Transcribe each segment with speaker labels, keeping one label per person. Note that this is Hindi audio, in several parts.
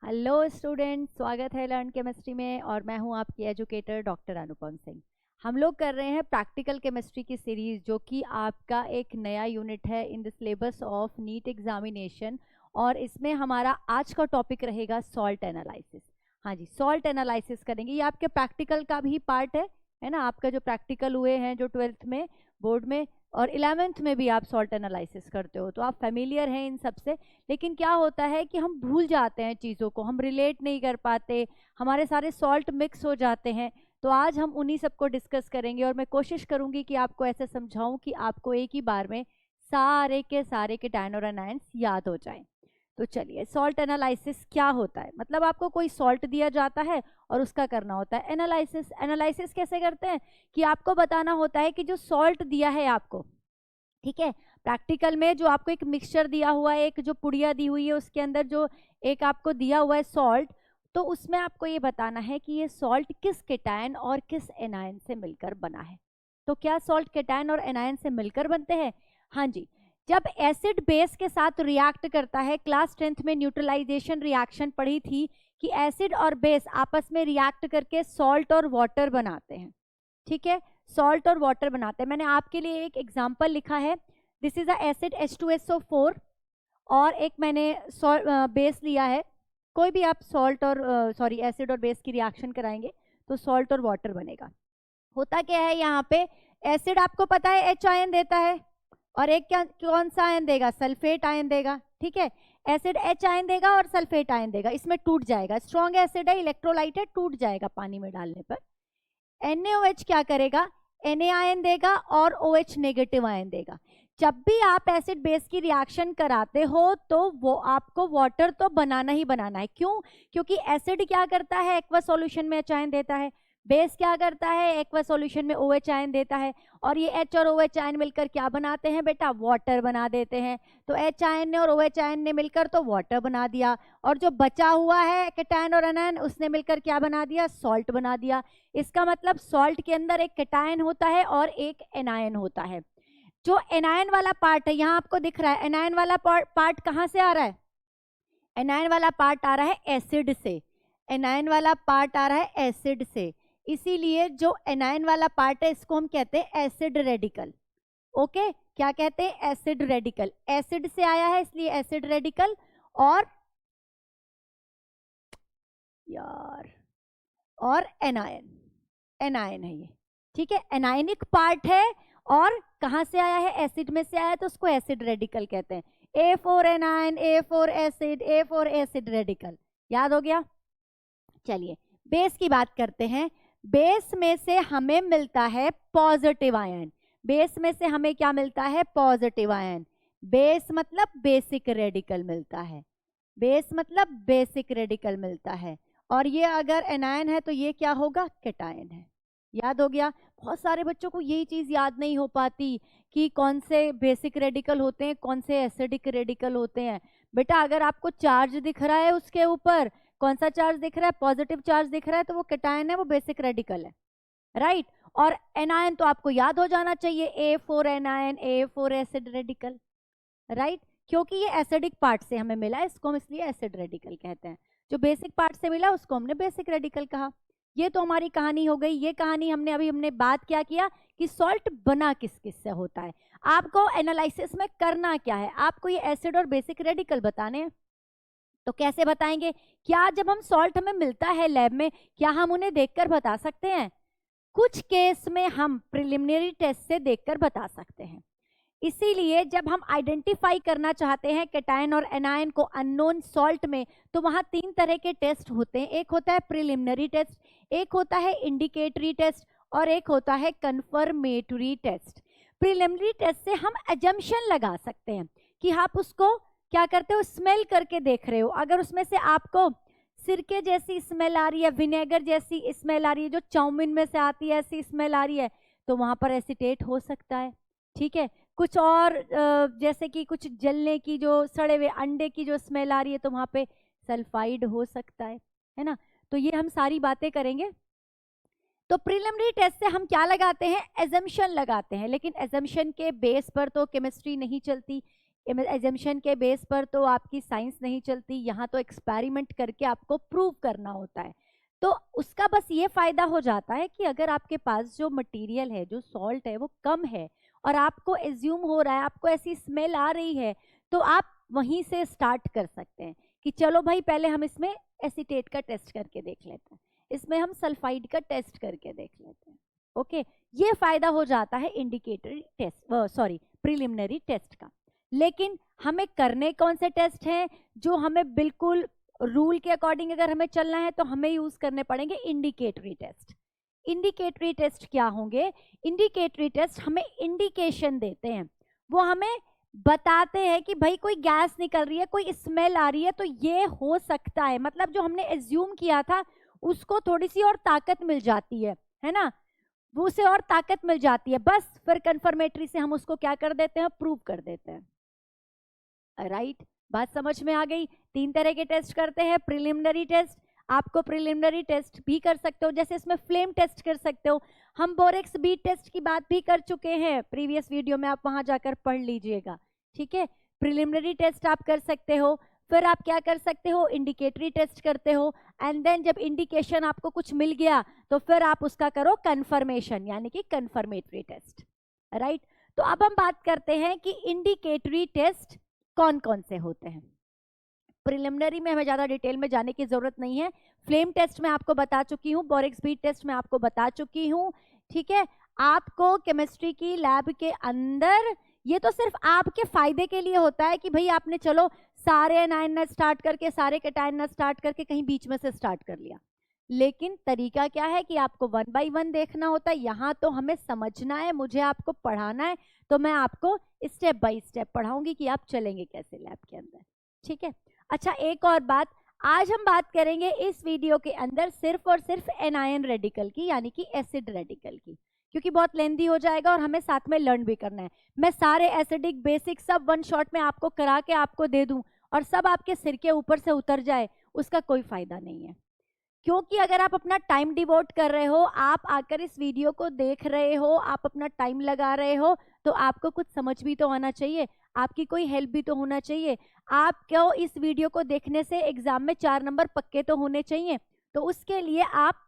Speaker 1: हेलो स्टूडेंट, स्वागत है लर्न केमिस्ट्री में। और मैं हूं आपकी एजुकेटर डॉक्टर अनुपम सिंह। हम लोग कर रहे हैं प्रैक्टिकल केमिस्ट्री की सीरीज, जो कि आपका एक नया यूनिट है in the syllabus of NEET examination. और इसमें हमारा आज का टॉपिक रहेगा सॉल्ट एनालिसिस। हाँ जी, सॉल्ट एनालिसिस करेंगे। ये आपके प्रैक्टिकल का भी पार्ट है ना। आपका जो प्रैक्टिकल हुए हैं जो 12th में, बोर्ड में और 11th में भी आप सॉल्ट एनालिसिस करते हो, तो आप फेमिलियर हैं इन सब से। लेकिन क्या होता है कि हम भूल जाते हैं चीज़ों को, हम रिलेट नहीं कर पाते, हमारे सारे सॉल्ट मिक्स हो जाते हैं। तो आज हम उन्हीं सबको डिस्कस करेंगे और मैं कोशिश करूंगी कि आपको ऐसे समझाऊं कि आपको एक ही बार में सारे के सारे केटायन और एनायंस याद हो जाएं। तो चलिए, सॉल्ट एनालिसिस क्या होता है। मतलब आपको कोई सॉल्ट दिया जाता है और उसका करना होता है एनालिसिस। एनालिसिस कैसे करते हैं कि आपको बताना होता है कि जो सॉल्ट दिया है आपको, ठीक है, प्रैक्टिकल में जो आपको एक मिक्सचर दिया हुआ है, एक जो पुड़िया दी हुई है, उसके अंदर जो एक आपको दिया हुआ है सॉल्ट, तो उसमें आपको ये बताना है कि ये सॉल्ट किस केटायन और किस एनायन से मिलकर बना है। तो क्या सॉल्ट केटायन और एनायन से मिलकर बनते हैं? हाँ जी। जब एसिड बेस के साथ रिएक्ट करता है, क्लास 10th में न्यूट्रलाइजेशन रिएक्शन पढ़ी थी कि एसिड और बेस आपस में रिएक्ट करके सॉल्ट और वाटर बनाते हैं। ठीक है, सॉल्ट और वाटर बनाते हैं। मैंने आपके लिए एक एग्जांपल लिखा है। This is a acid H2SO4 और एक मैंने बेस लिया है। कोई भी आप सॉल्ट और सॉरी एसिड और बेस की रिएक्शन कराएंगे तो सॉल्ट और वाटर बनेगा। होता क्या है यहाँ पे, एसिड आपको पता है H आयन देता है और एक क्या कौन सा आयन देगा, सल्फेट आयन देगा। ठीक है, एसिड H आयन देगा और सल्फेट आयन देगा, इसमें टूट जाएगा। स्ट्रॉन्ग एसिड है, इलेक्ट्रोलाइट है, टूट जाएगा पानी में डालने पर। NaOH क्या करेगा, Na आयन देगा और OH नेगेटिव आयन देगा। जब भी आप एसिड बेस की रिएक्शन कराते हो तो वो आपको वाटर तो बनाना ही बनाना है। क्यों? क्योंकि एसिड क्या करता है, एक्वा सॉल्यूशन में H आयन देता है। बेस क्या करता है, एक्वा सॉल्यूशन में OH आयन देता है। और ये H और OH आयन मिलकर क्या बनाते हैं बेटा, वाटर बना देते हैं। तो H आयन ने और OH आयन ने मिलकर तो वाटर बना दिया, और जो बचा हुआ है केटायन और एनायन, उसने मिलकर क्या बना दिया, सॉल्ट बना दिया। इसका मतलब सॉल्ट के अंदर एक केटायन होता है और एक एनायन होता है। जो एनायन वाला पार्ट है, यहाँ आपको दिख रहा है, एनायन वाला पार्ट कहाँ से आ रहा है, एनायन वाला पार्ट आ रहा है एसिड से। एनायन वाला पार्ट आ रहा है एसिड से, इसीलिए जो एनायन वाला पार्ट है इसको हम कहते हैं एसिड रेडिकल। ओके, क्या कहते हैं, एसिड रेडिकल। एसिड से आया है इसलिए एसिड रेडिकल। और यार, और एनायन, एनायन है ये। ठीक है, एनायनिक पार्ट है और कहां से आया है, एसिड में से आया है, तो उसको एसिड रेडिकल कहते हैं। A4 anion, A4 acid, A4 acid radical. याद हो गया। चलिए, बेस की बात करते हैं। बेस में से हमें मिलता है पॉजिटिव आयन। बेस में से हमें क्या मिलता है, पॉजिटिव आयन। बेस मतलब बेसिक रेडिकल मिलता है। बेस मतलब बेसिक रेडिकल मिलता है। और ये अगर एनायन है तो ये क्या होगा, केटायन है। याद हो गया। बहुत सारे बच्चों को यही चीज याद नहीं हो पाती कि कौन से बेसिक रेडिकल होते हैं, कौन से एसिडिक रेडिकल होते हैं। बेटा अगर आपको चार्ज दिख रहा है, उसके ऊपर कौन सा चार्ज दिख रहा है, पॉजिटिव चार्ज दिख रहा है, तो वो केटायन है, वो बेसिक रेडिकल है। राइट। और एनायन तो आपको याद हो जाना चाहिए, A4 anion, A4 acid radical. Right, क्योंकि ये एसिडिक पार्ट से हमें मिला है, इसको हम इसलिए एसिड रेडिकल कहते हैं। जो बेसिक पार्ट से मिला उसको हमने बेसिक रेडिकल कहा। ये तो हमारी कहानी हो गई। ये कहानी हमने बात क्या किया कि सॉल्ट बना किस किस से होता है। आपको एनालिसिस में करना क्या है, आपको ये एसिड और बेसिक रेडिकल बताने हैं। तो कैसे बताएंगे, क्या जब हम सॉल्ट हमें मिलता है लैब में, क्या हम उन्हें देखकर बता सकते हैं? कुछ केस में हम प्रिलिमिनरी टेस्ट से देखकर बता सकते हैं। इसीलिए जब हम आइडेंटिफाई करना चाहते हैं केटायन और एनायन को अननोन सॉल्ट में, तो वहां 3 तरह के टेस्ट होते हैं। एक होता है प्रिलिमिनरी टेस्ट, एक होता है इंडिकेटरी टेस्ट, और एक होता है कंफर्मेटरी टेस्ट। प्रिलिमिनरी टेस्ट से हम एजम्पशन लगा सकते हैं कि आप उसको क्या करते हो, स्मेल करके देख रहे हो। अगर उसमें से आपको सिरके जैसी स्मेल आ रही है, विनेगर जैसी स्मेल आ रही है, जो चाउमीन में से आती है ऐसी स्मेल आ रही है, तो वहां पर एसिटेट हो सकता है। ठीक है, कुछ और जैसे कि कुछ जलने की, जो सड़े हुए अंडे की जो स्मेल आ रही है, तो वहां पे सल्फाइड हो सकता है ना। तो ये हम सारी बातें करेंगे। तो प्रिलिमिनरी टेस्ट से हम क्या लगाते हैं, एजम्पशन लगाते हैं। लेकिन एजम्पशन के बेस पर तो केमिस्ट्री नहीं चलती। एजम्पशन के बेस पर तो आपकी साइंस नहीं चलती, यहाँ तो एक्सपेरिमेंट करके आपको प्रूव करना होता है। तो उसका बस ये फायदा हो जाता है कि अगर आपके पास जो मटेरियल है, जो सॉल्ट है, वो कम है और आपको एज्यूम हो रहा है, आपको ऐसी स्मेल आ रही है, तो आप वहीं से स्टार्ट कर सकते हैं कि चलो भाई पहले हम इसमें एसीटेट का टेस्ट करके देख लेते हैं, इसमें हम सल्फाइड का टेस्ट करके देख लेते हैं। ओके, ये फायदा हो जाता है indicatory test, sorry preliminary test का। लेकिन हमें करने कौन से टेस्ट हैं? जो हमें बिल्कुल रूल के अकॉर्डिंग अगर हमें चलना है तो हमें यूज करने पड़ेंगे इंडिकेटरी टेस्ट। इंडिकेटरी टेस्ट क्या होंगे? इंडिकेटरी टेस्ट हमें इंडिकेशन देते हैं, वो हमें बताते हैं कि भाई कोई गैस निकल रही है, कोई स्मेल आ रही है, तो ये हो सकता है, मतलब जो हमने एज्यूम किया था उसको थोड़ी सी और ताकत मिल जाती है ना, वो उसे और ताकत मिल जाती है। बस फिर कंफर्मेटरी से हम उसको क्या कर देते हैं? प्रूव कर देते हैं। राइट, बात समझ में आ गई? 3 तरह के टेस्ट करते हैं। प्रिलिमिनरी टेस्ट, आपको प्रिलिमिनरी टेस्ट भी कर सकते हो, जैसे इसमें फ्लेम टेस्ट कर सकते हो। हम बोरेक्स बीट टेस्ट की बात भी कर चुके हैं प्रीवियस वीडियो में, आप वहां जाकर पढ़ लीजिएगा। ठीक है, प्रिलिमिनरी टेस्ट आप कर सकते हो। फिर आप क्या कर सकते हो? इंडिकेटरी टेस्ट करते हो, एंड देन जब इंडिकेशन आपको कुछ मिल गया तो फिर आप उसका करो कंफर्मेशन, यानी कि कंफर्मेटरी टेस्ट। राइट, तो अब हम बात करते हैं कि इंडिकेटरी टेस्ट कौन कौन से होते हैं। प्रिलिमिनरी में हमें ज्यादा डिटेल में जाने की जरूरत नहीं है। फ्लेम टेस्ट में आपको बता चुकी हूँ, बोरेक्स बीट टेस्ट में आपको बता चुकी हूँ। ठीक है, आपको केमिस्ट्री की लैब के अंदर ये तो सिर्फ आपके फायदे के लिए होता है कि भाई आपने चलो सारे एनायन न स्टार्ट करके, सारे कैटायन न स्टार्ट करके कहीं बीच में से स्टार्ट कर लिया, लेकिन तरीका क्या है कि आपको 1 बाय 1 देखना होता है। यहाँ तो हमें समझना है, मुझे आपको पढ़ाना है, तो मैं आपको स्टेप बाय स्टेप पढ़ाऊंगी कि आप चलेंगे कैसे लैब के अंदर। ठीक है, अच्छा एक और बात, आज हम बात करेंगे इस वीडियो के अंदर सिर्फ और सिर्फ एनायन रेडिकल की, यानी कि एसिड रेडिकल की, क्योंकि बहुत लेंदी हो जाएगा और हमें साथ में लर्न भी करना है। मैं सारे एसिडिक बेसिक सब 1 शॉट में आपको करा के आपको दे दूं और सब आपके सिर के ऊपर से उतर जाए, उसका कोई फायदा नहीं है। क्योंकि अगर आप अपना टाइम डिवोट कर रहे हो, आप आकर इस वीडियो को देख रहे हो, आप अपना टाइम लगा रहे हो, तो आपको कुछ समझ भी तो आना चाहिए, आपकी कोई हेल्प भी तो होना चाहिए। आपको इस वीडियो को देखने से एग्जाम में 4 नंबर पक्के तो होने चाहिए। तो उसके लिए आप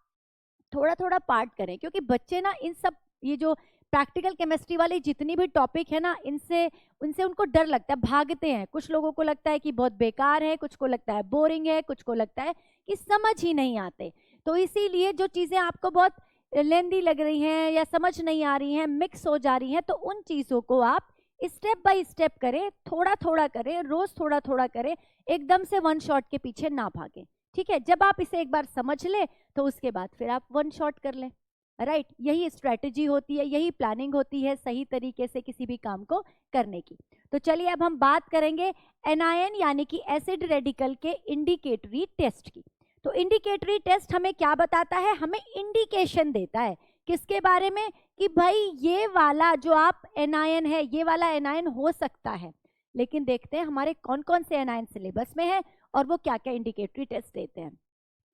Speaker 1: थोड़ा थोड़ा पार्ट करें, क्योंकि बच्चे ना इन सब ये जो प्रैक्टिकल केमिस्ट्री वाली जितनी भी टॉपिक है ना, इनसे उनको डर लगता है, भागते हैं। कुछ लोगों को लगता है कि बहुत बेकार है, कुछ को लगता है बोरिंग है, कुछ को लगता है कि समझ ही नहीं आते। तो इसीलिए जो चीज़ें आपको बहुत लेंदी लग रही हैं या समझ नहीं आ रही हैं, मिक्स हो जा रही हैं, तो उन चीज़ों को आप स्टेप बाय स्टेप करें, थोड़ा थोड़ा करें, रोज थोड़ा थोड़ा करें, एकदम से 1 शॉट के पीछे ना भागें। ठीक है, जब आप इसे एक बार समझ ले तो उसके बाद फिर आप 1 शॉट कर लें। राइट, यही स्ट्रेटेजी होती है, यही प्लानिंग होती है सही तरीके से किसी भी काम को करने की। तो चलिए अब हम बात करेंगे एनायन यानी कि एसिड रेडिकल के इंडिकेटरी टेस्ट की। तो इंडिकेटरी टेस्ट हमें क्या बताता है? हमें इंडिकेशन देता है किसके बारे में? कि भाई ये वाला जो आप एनायन है, ये वाला एनायन हो सकता है। लेकिन देखते हैं हमारे कौन कौन से एनायन सिलेबस में है और वो क्या क्या इंडिकेटरी टेस्ट देते हैं।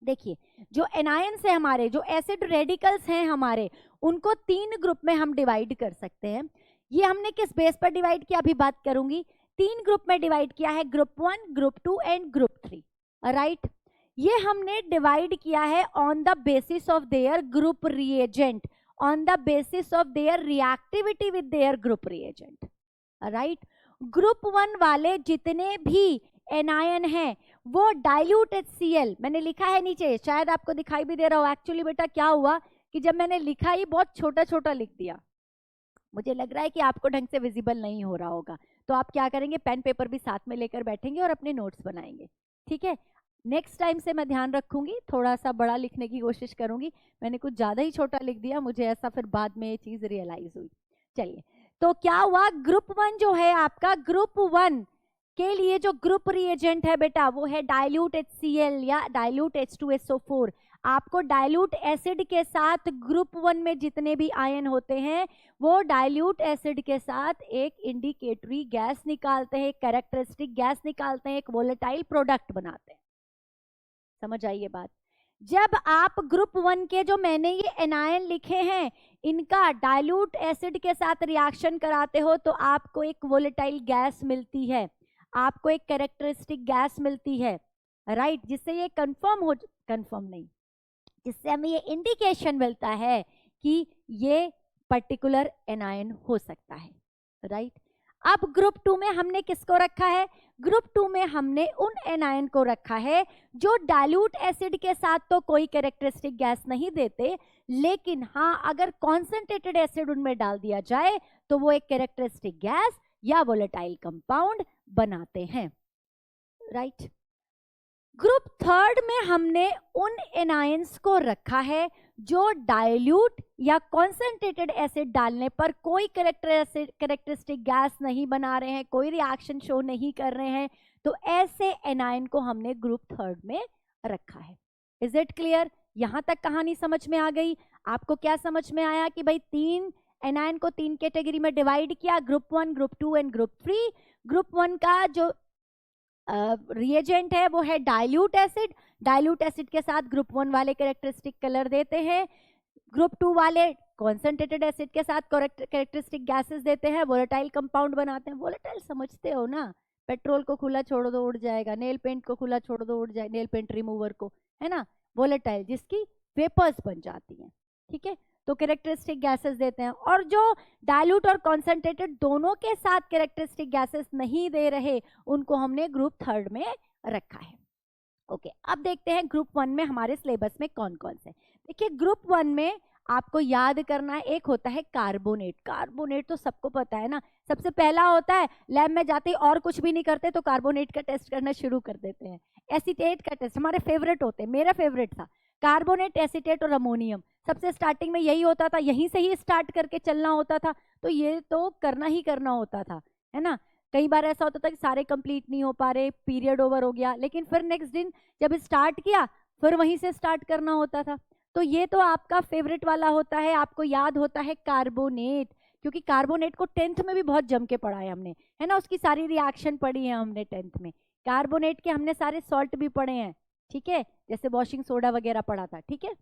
Speaker 1: देखिए, जो एनायंस है हमारे, जो एसिड रेडिकल्स हैं हमारे, उनको 3 ग्रुप में हम डिवाइड कर सकते हैं। ये हमने किस बेस पर डिवाइड किया अभी बात करूंगी। 3 ग्रुप में डिवाइड किया है, group 1, group 2 and group 3। Right, ये हमने डिवाइड किया है on the basis of their group reagent, on the basis of their reactivity with their group reagent. Right, group 1 वाले जितने भी एनायन हैं वो डाइल्यूट HCl, मैंने लिखा है नीचे, शायद आपको दिखाई भी दे रहा हो। एक्चुअली बेटा क्या हुआ कि जब मैंने लिखा ही बहुत छोटा छोटा लिख दिया, मुझे लग रहा है कि आपको ढंग से विजिबल नहीं हो रहा होगा। तो आप क्या करेंगे, पेन पेपर भी साथ में लेकर बैठेंगे और अपने नोट्स बनाएंगे। ठीक है, नेक्स्ट टाइम से मैं ध्यान रखूंगी, थोड़ा सा बड़ा लिखने की कोशिश करूंगी। मैंने कुछ ज्यादा ही छोटा लिख दिया, मुझे ऐसा फिर बाद में ये चीज रियलाइज हुई। चलिए, तो क्या हुआ, ग्रुप 1 जो है आपका, ग्रुप 1 के लिए जो ग्रुप रिएजेंट है बेटा वो है डाइल्यूट HCl या डाइल्यूट H2SO4। आपको डाइल्यूट एसिड के साथ ग्रुप 1 में जितने भी आयन होते हैं वो डाइल्यूट एसिड के साथ एक इंडिकेटरी गैस निकालते हैं, एक कैरेक्टरिस्टिक गैस निकालते हैं, एक वोलेटाइल प्रोडक्ट बनाते हैं। समझ आई ये बात? जब आप ग्रुप 1 के जो मैंने ये एनायन लिखे हैं इनका डाइल्यूट एसिड के साथ रिएक्शन कराते हो तो आपको एक वोलेटाइल गैस मिलती है, आपको एक कैरेक्टरिस्टिक गैस मिलती है, राइट, जिससे ये कंफर्म नहीं, जिससे हमें ये इंडिकेशन मिलता है कि ये पर्टिकुलर एनायन हो सकता है, राइट। अब ग्रुप 2 में हमने किसको रखा है? ग्रुप 2 में हमने उन एनायन को रखा है जो डाइल्यूट एसिड के साथ तो कोई कैरेक्टरिस्टिक गैस नहीं देते, लेकिन हाँ अगर कॉन्सेंट्रेटेड एसिड उनमें डाल दिया जाए तो वो एक कैरेक्टरिस्टिक गैस या वोलेटाइल कंपाउंड बनाते हैं, राइट। ग्रुप 3 में हमने उन एनायंस को रखा है जो डाइल्यूट या कॉन्सेंट्रेटेड एसिड डालने पर कोई कैरेक्टरिस्टिक गैस नहीं बना रहे हैं, कोई रिएक्शन शो नहीं कर रहे हैं, तो ऐसे एनायन को हमने ग्रुप 3 में रखा है। Is it clear? यहां तक कहानी समझ में आ गई? आपको क्या समझ में आया कि भाई 3 एनायन को 3 कैटेगरी में डिवाइड किया, group 1, group 2 and group 3। Group 1 का जो रिएजेंट है वो है डाइल्यूट एसिड, डाइल्यूट एसिड के साथ ग्रुप 1 वाले कैरेक्टरिस्टिक कलर देते हैं, ग्रुप 2 वाले कॉन्सेंट्रेटेड एसिड के साथ कैरेक्टरिस्टिक गैसेस देते हैं, वोलेटाइल कंपाउंड बनाते हैं। वोलेटाइल समझते हो ना, पेट्रोल को खुला छोड़ दो उड़ जाएगा, नेल पेंट को खुला छोड़ दो उड़ जाए, नेल पेंट रिमूवर को, है ना, वोलेटाइल जिसकी वेपर्स बन जाती हैं, ठीक है, तो कैरेक्टरिस्टिक गैसेस देते हैं। और जो डाइल्यूट और कॉन्सेंट्रेटेड दोनों के साथ कैरेक्टरिस्टिक गैसेस नहीं दे रहे उनको हमने ग्रुप 3 में रखा है। ओके, अब देखते हैं ग्रुप 1 में हमारे सिलेबस में कौन कौन से। देखिए ग्रुप 1 में आपको याद करना है, एक होता है कार्बोनेट। कार्बोनेट तो सबको पता है ना, सबसे पहला होता है लैब में जाते ही और कुछ भी नहीं करते तो कार्बोनेट का टेस्ट करना शुरू कर देते हैं। एसीटेट का टेस्ट हमारे फेवरेट होते हैं, मेरा फेवरेट था कार्बोनेट, एसीटेट और अमोनियम। सबसे स्टार्टिंग में यही होता था, यहीं से ही स्टार्ट करके चलना होता था, तो ये तो करना ही करना होता था, है ना। कई बार ऐसा होता था कि सारे कंप्लीट नहीं हो पा रहे, पीरियड ओवर हो गया, लेकिन फिर नेक्स्ट दिन जब स्टार्ट किया फिर वहीं से स्टार्ट करना होता था। तो ये तो आपका फेवरेट वाला होता है, आपको याद होता है कार्बोनेट, क्योंकि कार्बोनेट को 10th में भी बहुत जम के पढ़ा है हमने, है ना, उसकी सारी रिएक्शन पढ़ी है हमने 10th में। कार्बोनेट के हमने सारे सॉल्ट भी पढ़े हैं, ठीक है, जैसे वॉशिंग सोडा वगैरह पढ़ा था, ठीक है।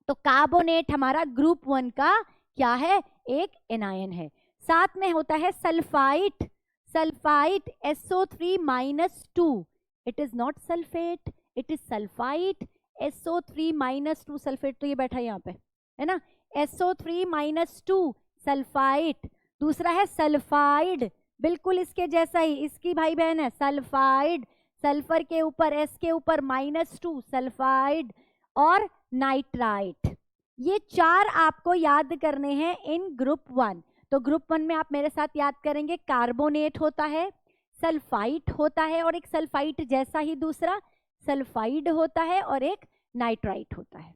Speaker 1: तो कार्बोनेट हमारा ग्रुप 1 का क्या है? एक एनायन है। साथ में होता है sulphite, sulphite SO3-2, it is not sulphate, it is sulphite SO3-2, sulphate तो ये बैठा है यहाँ पे, है ना, SO3-2 सल्फाइट। दूसरा है सल्फाइड, बिल्कुल इसके जैसा ही, इसकी भाई बहन है सल्फाइड, सल्फर के ऊपर S के ऊपर -2 सल्फाइड। और नाइट्राइट, ये 4 आपको याद करने हैं इन ग्रुप 1। तो ग्रुप 1 में आप मेरे साथ याद करेंगे, कार्बोनेट होता है, सल्फाइट होता है, और एक सल्फाइट जैसा ही दूसरा सल्फाइड होता है, और एक नाइट्राइट होता है।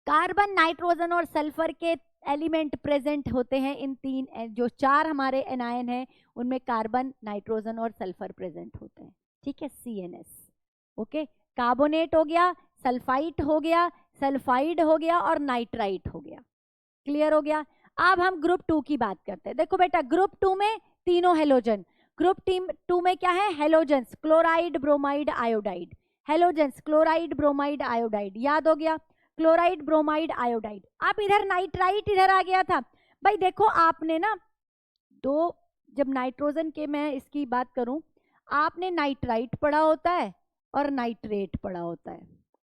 Speaker 1: कार्बन, नाइट्रोजन और सल्फर के एलिमेंट प्रेजेंट होते हैं इन 3, जो 4 हमारे एनायन हैं उनमें कार्बन, नाइट्रोजन और सल्फर प्रेजेंट होते हैं, ठीक है, CNS। ओके, कार्बोनेट हो गया, सल्फाइट हो गया, सल्फाइड हो गया और नाइट्राइट हो गया। क्लियर हो गया? अब हम ग्रुप 2 की बात करते हैं। देखो बेटा, ग्रुप 2 में तीनों हेलोजन। ग्रुप 2 में क्या है? Halogens, chloride, bromide, iodide. Halogens, chloride, bromide, iodide, याद हो गया, क्लोराइड, ब्रोमाइड, आयोडाइड। अब इधर नाइट्राइट इधर आ गया था। भाई देखो आपने ना दो, जब नाइट्रोजन के मैं इसकी बात करूं, आपने नाइट्राइट पढ़ा होता है और नाइट्रेट पढ़ा होता है,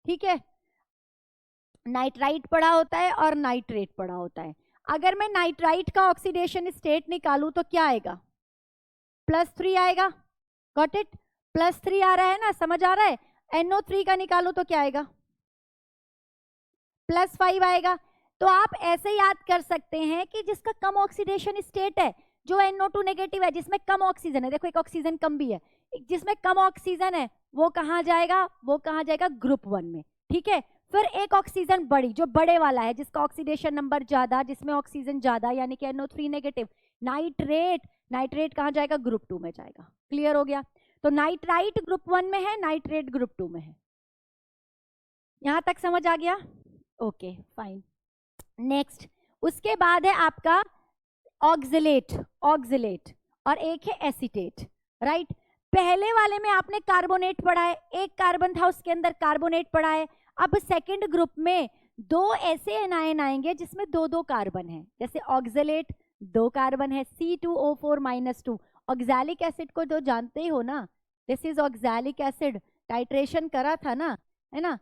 Speaker 1: ठीक है, नाइट्राइट पढ़ा होता है और नाइट्रेट पढ़ा होता है। अगर मैं नाइट्राइट का ऑक्सीडेशन स्टेट निकालूं तो क्या आएगा? +3 आएगा। Got it? +3 आ रहा है ना, समझ आ रहा है? NO3 का निकालूं तो क्या आएगा? +5 आएगा। तो आप ऐसे याद कर सकते हैं कि जिसका कम ऑक्सीडेशन स्टेट है, जो NO2 नेगेटिव है, जिसमें कम ऑक्सीजन है, देखो एक ऑक्सीजन कम भी है, जिसमें कम ऑक्सीजन है वो कहाँ जाएगा? वो कहाँ जाएगा? ग्रुप 1 में, ठीक है। फिर एक ऑक्सीजन बड़ी, जो बड़े वाला है, जिसका ऑक्सीडेशन नंबर ज्यादा, जिसमें ऑक्सीजन ज्यादा, यानी कि NO3 नेगेटिव, नाइट्रेट। नाइट्रेट कहाँ जाएगा? ग्रुप 2 में जाएगा। क्लियर हो गया? तो नाइट्राइट ग्रुप 1 में है, नाइट्रेट ग्रुप 2 में है। यहां तक समझ आ गया? Okay fine. नेक्स्ट, उसके बाद है आपका ऑक्सिलेट, ऑक्सिलेट, और एक है एसीटेट, राइट। पहले वाले में आपने कार्बोनेट पढ़ा है, एक कार्बन था उसके अंदर कार्बोनेट पढ़ा है। अब सेकंड ग्रुप में दो ऐसे एनायन आएंगे जिसमें दो दो कार्बन है, जैसे ऑक्सलेट 2 कार्बन है, C2O4-2। ऑक्सैलिक एसिड को जो जानते ही हो ना, this is oxalic acid, titration करा था ना, है ना,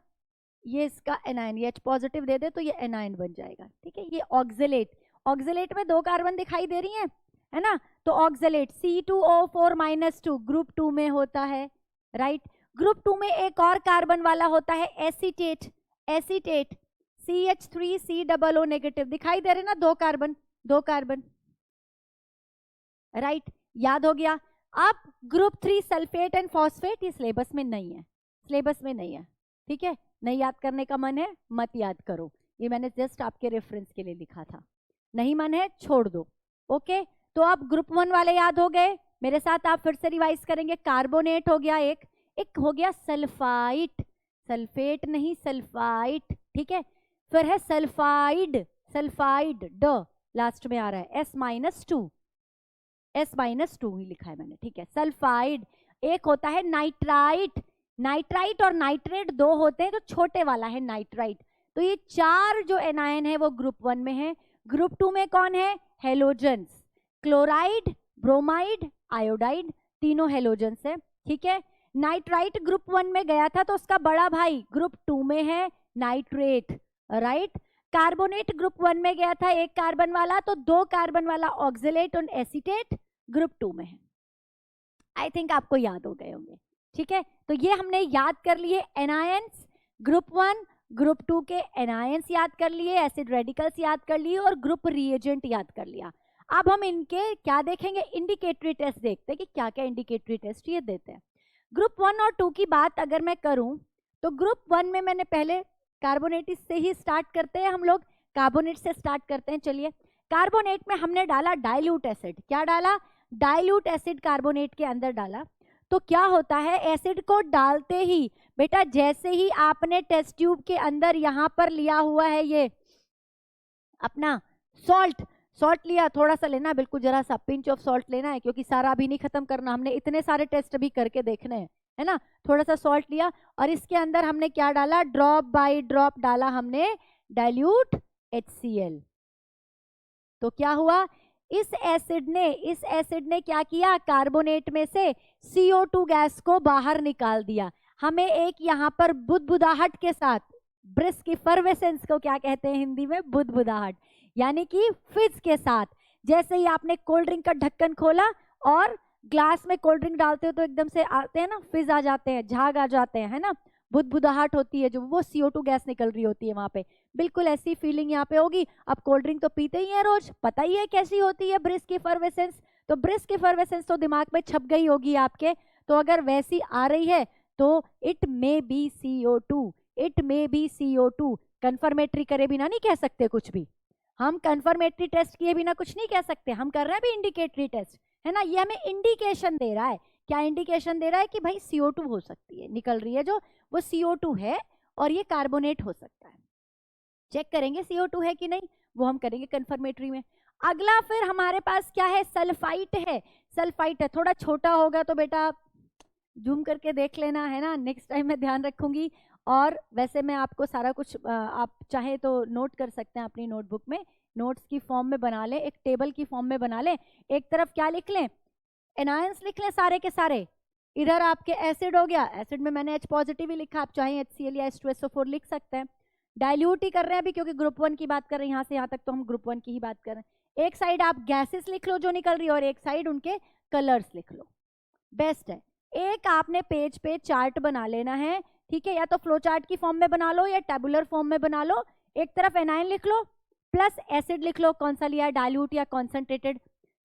Speaker 1: ये इसका एनायन, ये H पॉजिटिव दे दे तो ये एनायन बन जाएगा, ठीक है। ये ऑक्सलेट, ऑक्सलेट में 2 कार्बन दिखाई दे रही है ना, तो ऑक्सलेट C2O4-2 ग्रुप 2 में होता है, राइट। ग्रुप 2 में एक और कार्बन वाला होता है एसीटेट, एसीटेट CH3COO नेगेटिव, दिखाई दे रहे ना 2 कार्बन, 2 कार्बन, राइट, याद हो गया। अब ग्रुप 3 सल्फेट एंड फॉस्फेट, ये सिलेबस में नहीं है, सिलेबस में नहीं है, ठीक है। नहीं याद करने का मन है मत याद करो, ये मैंने जस्ट आपके रेफरेंस के लिए लिखा था, नहीं मन है छोड़ दो, ओके। तो अब ग्रुप 1 वाले याद हो गए, मेरे साथ आप फिर से रिवाइज करेंगे। कार्बोनेट हो गया एक हो गया सल्फाइट, सल्फेट नहीं सल्फाइट, ठीक है। फिर है सल्फाइड, सल्फाइड ड लास्ट में आ रहा है, S-2 ही लिखा है मैंने, ठीक है। सल्फाइड, एक होता है नाइट्राइट, नाइट्राइट और नाइट्रेट 2 होते हैं, तो छोटे वाला है नाइट्राइट। तो ये 4 जो एनायन है वो ग्रुप 1 में है। ग्रुप 2 में कौन है, हेलोजेंस, क्लोराइड, ब्रोमाइड, आयोडाइड, तीनों हेलोजेंस है, ठीक है। नाइट्राइट ग्रुप 1 में गया था तो उसका बड़ा भाई ग्रुप 2 में है नाइट्रेट, राइट। कार्बोनेट ग्रुप 1 में गया था, एक कार्बन वाला, तो 2 कार्बन वाला ऑक्सलेट और एसीटेट ग्रुप 2 में है। आई थिंक आपको याद हो गए होंगे, ठीक है। तो ये हमने याद कर लिए एनायंस, ग्रुप 1 ग्रुप 2 के एनायंस याद कर लिए, एसिड रेडिकल्स याद कर लिए और ग्रुप रिएजेंट याद कर लिया। अब हम इनके क्या देखेंगे, इंडिकेटरी टेस्ट देखते हैं कि क्या क्या इंडिकेटरी टेस्ट ये देते हैं। ग्रुप 1 और 2 की बात अगर मैं करूं तो ग्रुप 1 में मैंने पहले कार्बोनेट से ही स्टार्ट करते हैं, हम लोग कार्बोनेट से स्टार्ट करते हैं। चलिए, कार्बोनेट में हमने डाला डाइल्यूट एसिड, क्या डाला, डाइल्यूट एसिड कार्बोनेट के अंदर डाला। तो क्या होता है, एसिड को डालते ही बेटा जैसे ही आपने टेस्ट ट्यूब के अंदर यहां पर लिया हुआ है ये अपना सॉल्ट, सॉल्ट लिया, थोड़ा सा लेना, बिल्कुल जरा सा पिंच ऑफ सॉल्ट लेना है, क्योंकि सारा अभी नहीं खत्म करना, हमने इतने सारे टेस्ट अभी करके देखने हैं, है ना। थोड़ा सा सॉल्ट लिया और इसके अंदर हमने क्या डाला, ड्रॉप बाय ड्रॉप डाला हमने डाइल्यूट HCl। तो क्या हुआ, इस एसिड ने क्या किया, कार्बोनेट में से CO2 गैस को बाहर निकाल दिया। हमें एक यहाँ पर बुदबुदाहट के साथ, ब्रिस्क इफर्वेसेंस को क्या कहते हैं हिंदी में, बुदबुदाहट, यानी कि फिज के साथ। जैसे ही आपने कोल्ड ड्रिंक का ढक्कन खोला और ग्लास में कोल्ड ड्रिंक डालते हो तो एकदम से आते हैं ना, फिज आ जाते हैं, झाग आ जाते हैं, है ना, बुदबुदाहट होती है, जो वो CO2 गैस निकल रही होती है वहां पे, बिल्कुल ऐसी फीलिंग यहाँ पे होगी। अब कोल्ड ड्रिंक तो पीते ही है रोज, पता ही है कैसी होती है ब्रिस्क इफर्वेसेंस, तो ब्रिस्क इफर्वेसेंस तो दिमाग में छप गई होगी आपके। तो अगर वैसी आ रही है तो it may be CO2, it may be CO2। Confirmatory करे बिना नहीं कह सकते कुछ भी, हम कंफर्मेटरी टेस्ट किए बिना कुछ नहीं कह सकते, हम कर रहे हैं भी इंडिकेटरी टेस्ट, है ना। ये हमें इंडिकेशन दे रहा है, क्या इंडिकेशन दे रहा है कि भाई CO2 हो सकती है, निकल रही है जो, वो CO2 है और ये कार्बोनेट हो सकता है। चेक करेंगे CO2 है कि नहीं, वो हम करेंगे कंफर्मेटरी में। अगला फिर हमारे पास क्या है, सल्फाइट है, सल्फाइट है, थोड़ा छोटा होगा तो बेटा जूम करके देख लेना, है ना, नेक्स्ट टाइम मैं ध्यान रखूंगी। और वैसे मैं आपको सारा कुछ आप चाहे तो नोट कर सकते हैं अपनी नोटबुक में, नोट्स की फॉर्म में बना लें, एक टेबल की फॉर्म में बना लें। एक तरफ क्या लिख लें, एनायंस लिख लें सारे के सारे, इधर आपके एसिड हो गया, एसिड में मैंने H पॉजिटिव ही लिखा, आप चाहे HCl या H2SO4 लिख सकते हैं। डाइल्यूट ही कर रहे हैं अभी, क्योंकि ग्रुप 1 की बात कर रहे हैं, यहाँ से यहाँ तक तो हम ग्रुप 1 की ही बात कर रहे हैं। एक साइड आप गैसेस लिख लो जो निकल रही है और एक साइड उनके कलर्स लिख लो, बेस्ट है। एक आपने पेज पे चार्ट बना लेना है, ठीक है, या तो फ्लो चार्ट की फॉर्म में बना लो या टेबुलर फॉर्म में बना लो। एक तरफ एनायन लिख लो प्लस एसिड लिख लो, कौन सा लिया है, डाइल्यूट या कॉन्सेंट्रेटेड,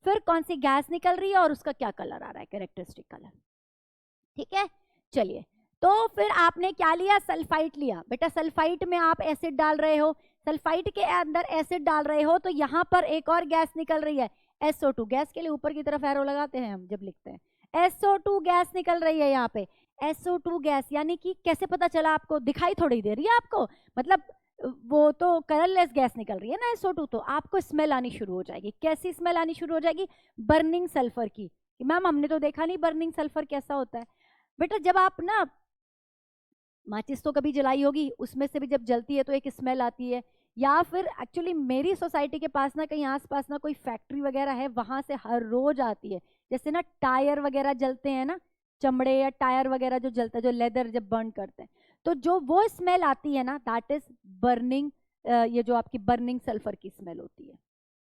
Speaker 1: फिर कौन सी गैस निकल रही है और उसका क्या कलर आ रहा है, कैरेक्टरिस्टिक कलर, ठीक है। चलिए, तो फिर आपने क्या लिया, सल्फाइट लिया। बेटा सल्फाइट में आप एसिड डाल रहे हो, सल्फाइट के अंदर एसिड डाल रहे हो, तो यहाँ पर एक और गैस निकल रही है, SO2। गैस के लिए ऊपर की तरफ एरो लगाते हैं हम जब लिखते हैं, SO2 गैस निकल रही है यहाँ पे, SO2 गैस, यानी कि कैसे पता चला आपको, दिखाई थोड़ी दे रही है आपको, मतलब वो तो कलरलेस गैस निकल रही है ना SO2, तो आपको स्मेल आनी शुरू हो जाएगी। कैसी स्मेल आनी शुरू हो जाएगी, बर्निंग सल्फर की, कि मैम हमने तो देखा नहीं बर्निंग सल्फर कैसा होता है। बेटा जब आप ना माचिस तो कभी जलाई होगी, उसमें से भी जब जलती है तो एक स्मेल आती है, या फिर एक्चुअली मेरी सोसाइटी के पास ना कहीं आसपास ना कोई फैक्ट्री वगैरह है, वहां से हर रोज आती है। जैसे ना टायर वगैरह जलते हैं ना, चमड़े या टायर वगैरह जो जलता है, जो लेदर जब बर्न करते हैं, तो जो वो स्मेल आती है ना, दैट इज बर्निंग, ये जो आपकी बर्निंग सल्फर की स्मेल होती है।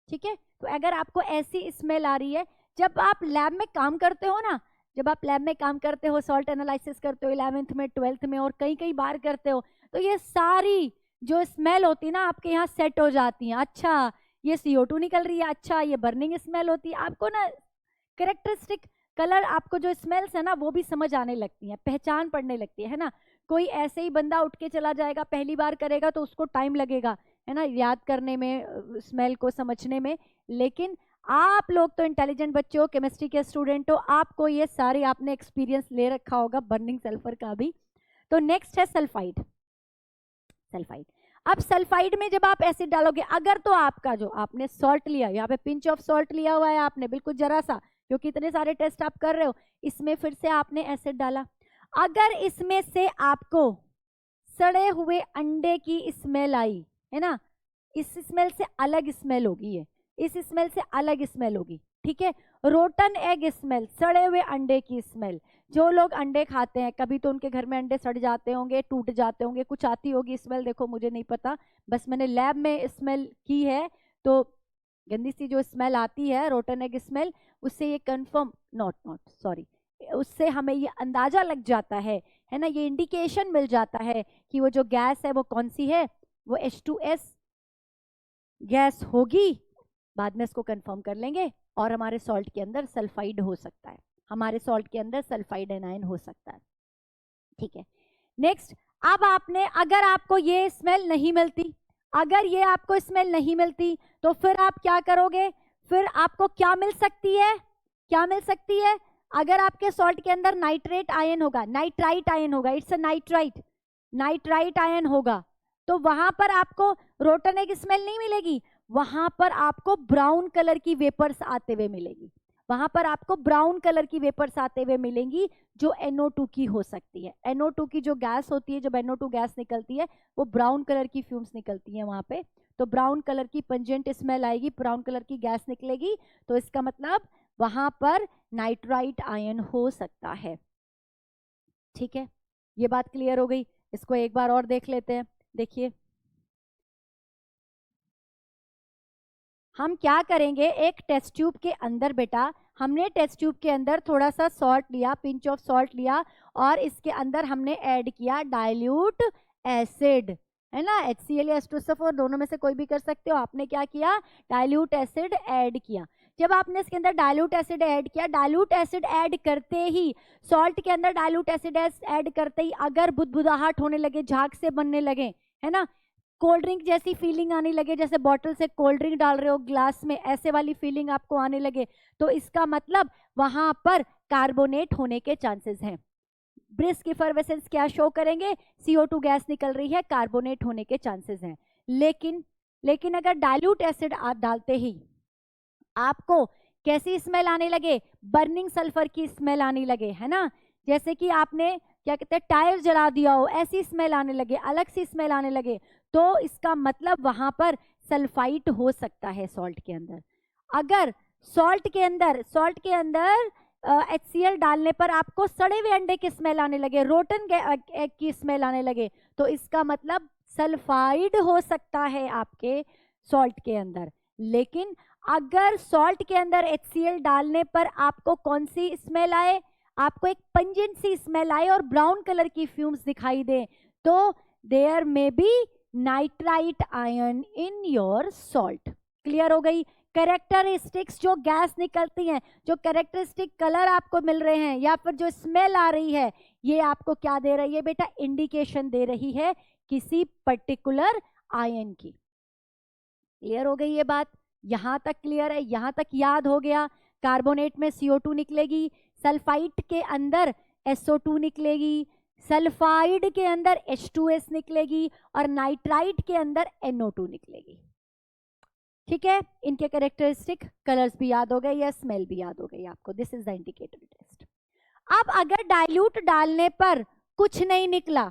Speaker 1: ठीक है, तो अगर आपको ऐसी स्मेल आ रही है, जब आप लैब में काम करते हो ना, जब आप लैब में काम करते हो, सॉल्ट एनालिसिस करते हो 11th में 12th में और कई कई बार करते हो, तो ये सारी जो स्मेल होती है ना आपके यहाँ सेट हो जाती है। अच्छा ये CO2 निकल रही है, अच्छा ये बर्निंग स्मेल होती है। आपको ना कैरेक्टरिस्टिक कलर, आपको जो स्मेल्स है ना वो भी समझ आने लगती हैं, पहचान पड़ने लगती है ना। कोई ऐसे ही बंदा उठ के चला जाएगा, पहली बार करेगा तो उसको टाइम लगेगा है ना याद करने में, स्मेल को समझने में, लेकिन आप लोग तो इंटेलिजेंट बच्चे हो, केमिस्ट्री के स्टूडेंट हो, आपको ये सारे आपने एक्सपीरियंस ले रखा होगा बर्निंग सल्फर का भी। तो नेक्स्ट है सल्फाइड। सल्फाइड, अब सल्फाइड में जब आप एसिड डालोगे, अगर तो आपका जो आपने सॉल्ट लिया, यहाँ पे पिंच ऑफ सॉल्ट लिया हुआ है आपने, बिल्कुल जरा सा, क्योंकि इतने सारे टेस्ट आप कर रहे हो, इसमें फिर से आपने एसिड डाला, अगर इसमें से आपको सड़े हुए अंडे की स्मेल आई है ना, इस स्मेल से अलग स्मेल होगी, ये इस स्मेल से अलग स्मेल होगी। ठीक है, रोटन एग स्मेल, सड़े हुए अंडे की स्मेल। जो लोग अंडे खाते हैं, कभी तो उनके घर में अंडे सड़ जाते होंगे, टूट जाते होंगे, कुछ आती होगी स्मेल, देखो मुझे नहीं पता, बस मैंने लैब में स्मेल की है, तो गंदी सी जो स्मेल आती है रोटन एग स्मेल, उससे ये कंफर्म नॉट सॉरी, उससे हमें ये अंदाजा लग जाता है ना, ये इंडिकेशन मिल जाता है कि वो जो गैस है वो कौन सी है, वो H2S गैस होगी। बाद में इसको कंफर्म कर लेंगे। और हमारे सॉल्ट के अंदर सल्फाइड हो सकता है, हमारे सॉल्ट के अंदर सल्फाइड एनायन हो सकता है। ठीक है, नेक्स्ट, अब आपने, अगर आपको ये स्मेल नहीं मिलती, अगर ये आपको स्मेल नहीं मिलती, तो फिर आप क्या करोगे, फिर आपको क्या मिल सकती है, क्या मिल सकती है, अगर आपके सॉल्ट के अंदर नाइट्रेट आयन होगा, नाइट्राइट आयन होगा, it's a nitrite, nitrite ion होगा, तो वहां पर आपको रोटन एग स्मेल नहीं मिलेगी, वहां पर आपको ब्राउन कलर की वेपर्स आते हुए मिलेगी, वहां पर आपको ब्राउन कलर की वेपर्स आते हुए मिलेंगी, जो NO2 की हो सकती है। NO2 की जो गैस होती है, जब NO2 गैस निकलती है, वो ब्राउन कलर की फ्यूम्स निकलती है वहां पे, तो ब्राउन कलर की पंजेंट स्मेल आएगी, ब्राउन कलर की गैस निकलेगी, तो इसका मतलब वहां पर नाइट्राइट आयन हो सकता है। ठीक है, ये बात क्लियर हो गई। इसको एक बार और देख लेते हैं। देखिए हम क्या करेंगे, एक टेस्ट ट्यूब के अंदर, बेटा हमने टेस्ट ट्यूब के अंदर थोड़ा सा सॉल्ट लिया, पिंच ऑफ सॉल्ट लिया, और इसके अंदर हमने ऐड किया डाइल्यूट एसिड, है ना, HCl या H2SO4 दोनों में से कोई भी कर सकते हो। आपने क्या किया, डाइल्यूट एसिड ऐड किया। जब आपने इसके अंदर डाइल्यूट एसिड ऐड किया, डाइल्यूट एसिड ऐड करते ही, सॉल्ट के अंदर डाइल्यूट एसिड ऐड करते ही अगर बुदबुदाहट होने लगे, झाग से बनने लगे, है ना, कोल्ड ड्रिंक जैसी फीलिंग आने लगे, जैसे बॉटल से कोल्ड ड्रिंक डाल रहे हो ग्लास में, ऐसे वाली फीलिंग आपको आने लगे, तो इसका मतलब वहां पर कार्बोनेट होने के चांसेस हैं। ब्रिस्क इफर्वेसेंस क्या शो करेंगे, CO2 गैस निकल रही है, कार्बोनेट होने के चांसेस हैं। लेकिन अगर डाइल्यूट एसिड आप डालते ही आपको कैसी स्मेल आने लगे, बर्निंग सल्फर की स्मेल आने लगे, है ना, जैसे कि आपने क्या कहते हैं टायर जला दिया हो, ऐसी स्मेल आने लगे, अलग सी स्मेल आने लगे, तो इसका मतलब वहां पर सल्फाइट हो सकता है सॉल्ट के अंदर। अगर सॉल्ट के अंदर HCl डालने पर आपको सड़े हुए अंडे की स्मेल आने लगे, रोटन एग की स्मेल आने लगे, तो इसका मतलब सल्फाइड हो सकता है आपके सॉल्ट के अंदर। लेकिन अगर सॉल्ट के अंदर HCl डालने पर आपको कौन सी स्मेल आए, आपको एक पंजेंट सी स्मेल आए और ब्राउन कलर की फ्यूम्स दिखाई दे, तो there may be nitrite ion in your salt. Clear हो गई। कैरेक्टरिस्टिक्स जो गैस निकलती हैं, जो कैरेक्टरिस्टिक कलर आपको मिल रहे हैं, या फिर जो स्मेल आ रही है, ये आपको क्या दे रही है बेटा, इंडिकेशन दे रही है किसी पर्टिकुलर आयन की। क्लियर हो गई ये बात, यहां तक क्लियर है, यहां तक याद हो गया। कार्बोनेट में CO2 निकलेगी, सल्फाइट के अंदर SO2 निकलेगी, सल्फाइड के अंदर H2S निकलेगी, और नाइट्राइट के अंदर NO2 निकलेगी। ठीक है, इनके कैरेक्टरिस्टिक कलर्स भी याद हो गए या स्मेल भी याद हो गई आपको। This is the indicatory test. अब अगर डाइल्यूट डालने पर कुछ नहीं निकला,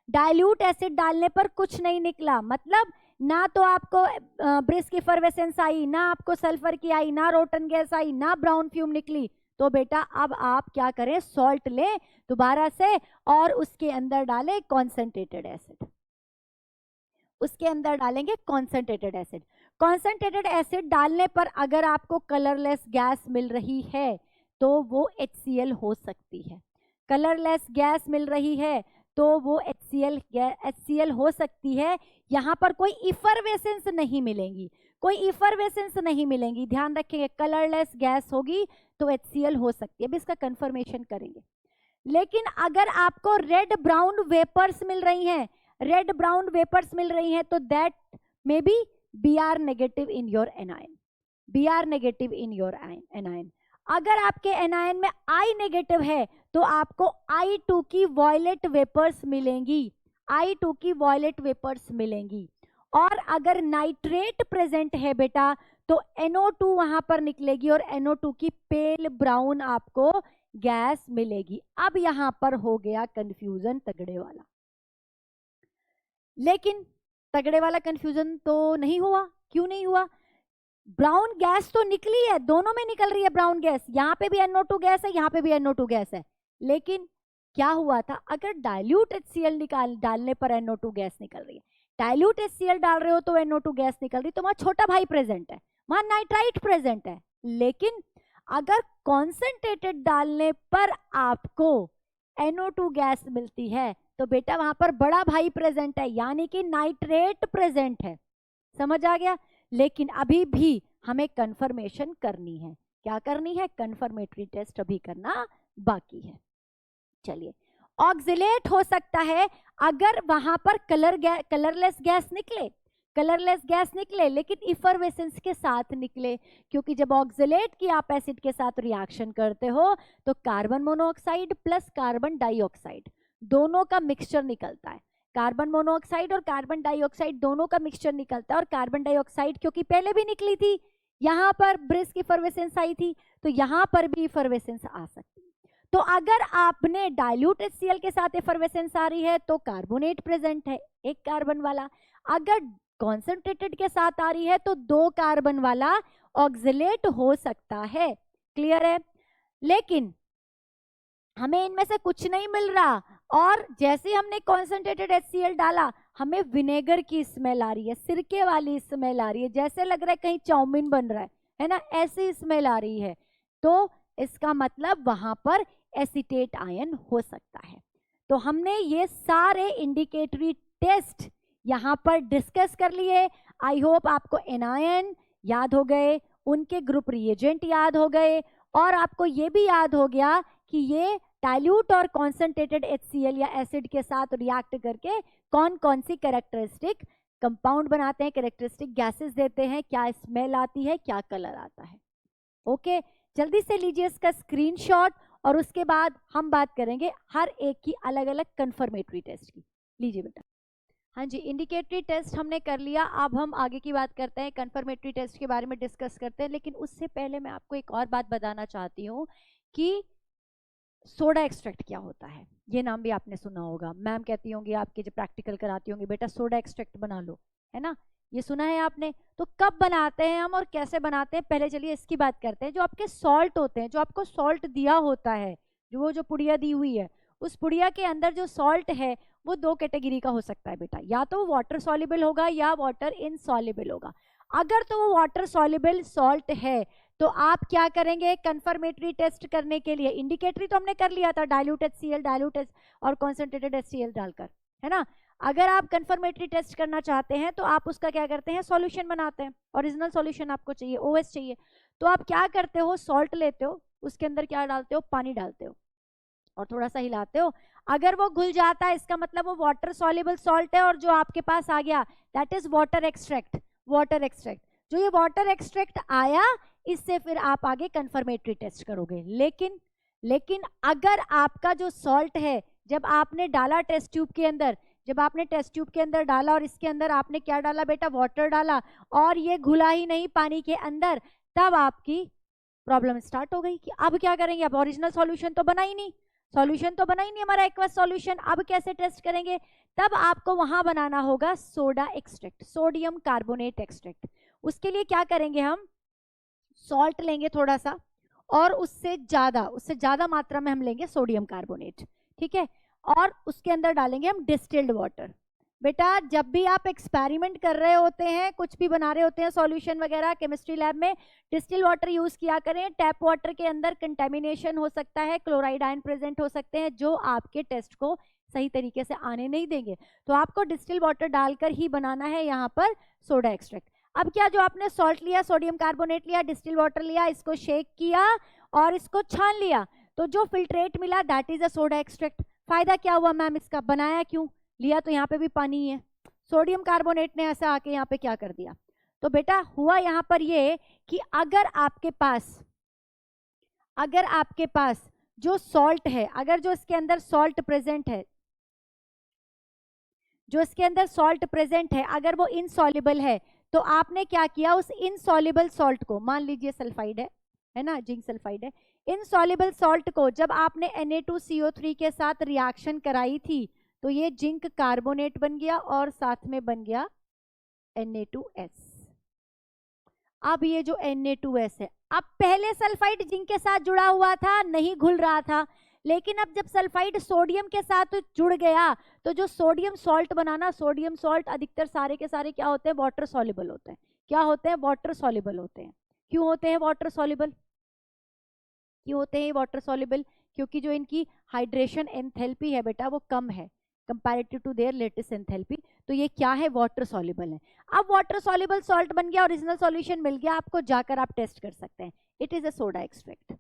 Speaker 1: डाइल्यूट एसिड डालने पर कुछ नहीं निकला, मतलब ना तो आपको ब्रिस्क इफरवेसेंस आई, ना आपको सल्फर की आई, ना रोटन गैस आई, ना ब्राउन फ्यूम निकली, तो बेटा अब आप क्या करें, सॉल्ट लें दोबारा से और उसके अंदर डालें कॉन्सेंट्रेटेड एसिड, उसके अंदर डालेंगे कॉन्सेंट्रेटेड एसिड। कॉन्सेंट्रेटेड एसिड डालने पर अगर आपको कलरलेस गैस मिल रही है तो वो HCl हो सकती है। कलरलेस गैस मिल रही है तो वो HCl हो सकती है। यहाँ पर कोई इफरवेसेंस नहीं मिलेंगी, कोई इफरवेसेंस नहीं मिलेंगी, ध्यान रखेंगे, कलरलेस गैस होगी तो HCl हो सकती है। अभी इसका कंफर्मेशन करेंगे। लेकिन अगर आपको रेड ब्राउन वेपर्स मिल रही हैं, रेड ब्राउन वेपर्स मिल रही हैं, तो that may be Br negative in your anion, Br negative in your anion. अगर आपके एनायन में I नेगेटिव है तो आपको I2 की वॉयलेट वेपर्स मिलेंगी, I2 की वॉयलेट वेपर्स मिलेंगी। और अगर नाइट्रेट प्रेजेंट है बेटा तो NO2 वहां पर निकलेगी और NO2 की पेल ब्राउन आपको गैस मिलेगी। अब यहां पर हो गया कंफ्यूजन तगड़े वाला, लेकिन तगड़े वाला कंफ्यूजन तो नहीं हुआ। क्यों नहीं हुआ? ब्राउन गैस तो निकली है, दोनों में निकल रही है ब्राउन गैस, यहाँ पे भी NO2 गैस है, यहाँ पे भी NO2 गैस है। लेकिन क्या हुआ था, अगर डाइल्यूट HCl डालने पर NO2 गैस निकल रही है, डाइल्यूट HCl डाल रहे हो तो NO2 गैस निकल रही, तो वहां छोटा भाई प्रेजेंट है, वहां नाइट्राइट प्रेजेंट है। लेकिन अगर कॉन्सेंट्रेटेड डालने पर आपको NO2 गैस मिलती है तो बेटा वहां पर बड़ा भाई प्रेजेंट है, यानी कि नाइट्रेट प्रेजेंट है। समझ आ गया? लेकिन अभी भी हमें कंफर्मेशन करनी है। क्या करनी है? कंफर्मेटरी टेस्ट अभी करना बाकी है। चलिए, ऑक्सिलेट हो सकता है अगर वहां पर कलरलेस गैस निकले, कलरलेस गैस निकले लेकिन इफरवेसेंस के साथ निकले, क्योंकि जब ऑक्सिलेट की आप एसिड के साथ रिएक्शन करते हो तो carbon monoxide plus carbon dioxide दोनों का मिक्सचर निकलता है। कार्बन मोनोऑक्साइड और कार्बन डाइऑक्साइड दोनों का मिक्सचर निकलता है, और कार्बन डाइऑक्साइड क्योंकि पहले भी निकली थी, यहाँ पर ब्रिस्क इफरवेसेंस आई थी, तो यहाँ पर भी इफरवेसेंस आ सकती है। तो अगर आपने डाइल्यूट HCl के साथ इफरवेसेंस आ रही है तो कार्बोनेट प्रेजेंट है, एक कार्बन वाला। अगर कॉन्सेंट्रेटेड के साथ आ रही है तो 2 कार्बन वाला ऑक्सिलेट हो सकता है। क्लियर है? लेकिन हमें इनमें से कुछ नहीं मिल रहा, और जैसे हमने कॉन्सेंट्रेटेड HCl डाला हमें विनेगर की स्मेल आ रही है, सिरके वाली स्मेल आ रही है, जैसे लग रहा है कहीं चाउमीन बन रहा है ना, ऐसी स्मेल आ रही है। तो इसका मतलब वहां पर एसीटेट आयन हो सकता है। तो हमने ये सारे इंडिकेटरी टेस्ट यहाँ पर डिस्कस कर लिए। आई होप आपको एनायन याद हो गए, उनके ग्रुप रिएजेंट याद हो गए, और आपको ये भी याद हो गया कि ये डाइल्यूट और कॉन्सेंट्रेटेड HCl या एसिड के साथ रिएक्ट करके कौन कौन सी कैरेक्टरिस्टिक कंपाउंड बनाते हैं, कैरेक्टरिस्टिक गैसेस देते हैं, क्या स्मेल आती है, क्या कलर आता है। ओके, जल्दी से लीजिए इसका स्क्रीनशॉट, और उसके बाद हम बात करेंगे हर एक की अलग अलग कंफर्मेटरी टेस्ट की। लीजिए बेटा। हाँ जी, इंडिकेटरी टेस्ट हमने कर लिया, अब हम आगे की बात करते हैं, कंफर्मेटरी टेस्ट के बारे में डिस्कस करते हैं। लेकिन उससे पहले मैं आपको एक और बात बताना चाहती हूँ कि सोडा एक्सट्रैक्ट क्या होता है। ये नाम भी आपने सुना होगा, मैम कहती होंगी आपके जो प्रैक्टिकल कराती होंगी, बेटा सोडा एक्सट्रैक्ट बना लो, है ना, ये सुना है आपने। तो कब बनाते हैं हम और कैसे बनाते हैं, पहले चलिए इसकी बात करते हैं। जो आपके सॉल्ट होते हैं, जो आपको सॉल्ट दिया होता है, जो पुड़िया दी हुई है, उस पुड़िया के अंदर जो सॉल्ट है वो 2 कैटेगरी का हो सकता है बेटा, या तो वाटर सॉल्युबल होगा या वाटर इनसॉल्युबल होगा। अगर तो वो वाटर सॉल्युबल सॉल्ट है तो आप क्या करेंगे, कंफर्मेटरी टेस्ट करने के लिए, इंडिकेटरी तो हमने कर लिया था, डाइल्यूट HCl, डाइल्यूट और कॉन्सेंट्रेटेड HCl डालकर, है ना। अगर आप कंफर्मेटरी टेस्ट करना चाहते हैं तो आप उसका क्या करते हैं, सॉल्यूशन बनाते हैं। ओरिजिनल सॉल्यूशन आपको चाहिए, OS चाहिए, तो आप क्या करते हो, सॉल्ट लेते हो, उसके अंदर क्या डालते हो, पानी डालते हो और थोड़ा सा हिलाते हो। अगर वो घुल जाता है इसका मतलब वो वाटर सॉल्युबल सॉल्ट है, और जो आपके पास आ गया that is water extract. Water extract, जो ये वाटर एक्सट्रैक्ट आया, इससे फिर आप आगे कंफर्मेटरी टेस्ट करोगे। लेकिन अगर आपका जो सॉल्ट है, जब आपने डाला टेस्ट ट्यूब के अंदर, जब आपने टेस्ट ट्यूब के अंदर डाला और इसके अंदर आपने क्या डाला बेटा, वाटर डाला, और ये घुला ही नहीं पानी के अंदर, तब आपकी प्रॉब्लम स्टार्ट हो गई कि अब क्या करेंगे, अब ओरिजिनल सॉल्यूशन तो बना ही नहीं, सॉल्यूशन तो बना ही नहीं हमारा एक्वस सॉल्यूशन, अब कैसे टेस्ट करेंगे। तब आपको वहां बनाना होगा soda extract, sodium carbonate extract. उसके लिए क्या करेंगे, हम सॉल्ट लेंगे थोड़ा सा, और उससे ज्यादा मात्रा में हम लेंगे सोडियम कार्बोनेट, ठीक है, और उसके अंदर डालेंगे हम डिस्टिल्ड वाटर। बेटा जब भी आप एक्सपेरिमेंट कर रहे होते हैं, कुछ भी बना रहे होते हैं सॉल्यूशन वगैरह केमिस्ट्री लैब में, डिस्टिल वाटर यूज किया करें। टैप वाटर के अंदर कंटेमिनेशन हो सकता है, क्लोराइड आयन प्रेजेंट हो सकते हैं जो आपके टेस्ट को सही तरीके से आने नहीं देंगे। तो आपको डिस्टिल वाटर डालकर ही बनाना है यहाँ पर सोडा एक्सट्रैक्ट। अब क्या, जो आपने सॉल्ट लिया, सोडियम कार्बोनेट लिया, डिस्टिल वाटर लिया, इसको शेक किया और इसको छान लिया, तो जो फिल्ट्रेट मिला that is a soda extract. फायदा क्या हुआ मैम इसका, बनाया क्यों, लिया तो यहाँ पे भी पानी है, सोडियम कार्बोनेट ने ऐसा आके यहाँ पे क्या कर दिया। तो बेटा हुआ यहाँ पर ये कि अगर आपके पास जो सॉल्ट है, अगर जो इसके अंदर सॉल्ट प्रेजेंट है, अगर वो इनसॉल्युबल है, तो आपने क्या किया, उस इनसॉल्युबल सॉल्ट को, मान लीजिए सल्फाइड है ना, जिंक सल्फाइड है, इनसॉल्युबल सॉल्ट को जब आपने Na2CO3 के साथ रिएक्शन कराई थी, तो ये जिंक कार्बोनेट बन गया और साथ में बन गया Na2S। अब ये जो Na2S है, अब पहले सल्फाइड जिंक के साथ जुड़ा हुआ था, नहीं घुल रहा था, लेकिन अब जब सल्फाइड सोडियम के साथ जुड़ गया, तो जो सोडियम सॉल्ट बनाना, सोडियम सॉल्ट अधिकतर सारे के सारे क्या होते हैं, वाटर सॉल्युबल होते हैं। क्या होते हैं, वाटर सॉल्युबल होते हैं। क्यों होते हैं वाटर सॉल्युबल, क्यों होते हैं वाटर सॉल्युबल, क्योंकि जो इनकी हाइड्रेशन एंथैल्पी है बेटा वो कम है comparative to their latest enthalpy, तो ये क्या है, वाटर सॉल्युबल है। अब वाटर सॉल्युबल सॉल्ट बन गया, ओरिजिनल सॉल्यूशन मिल गया आपको, जाकर आप टेस्ट कर सकते हैं, it is a soda extract.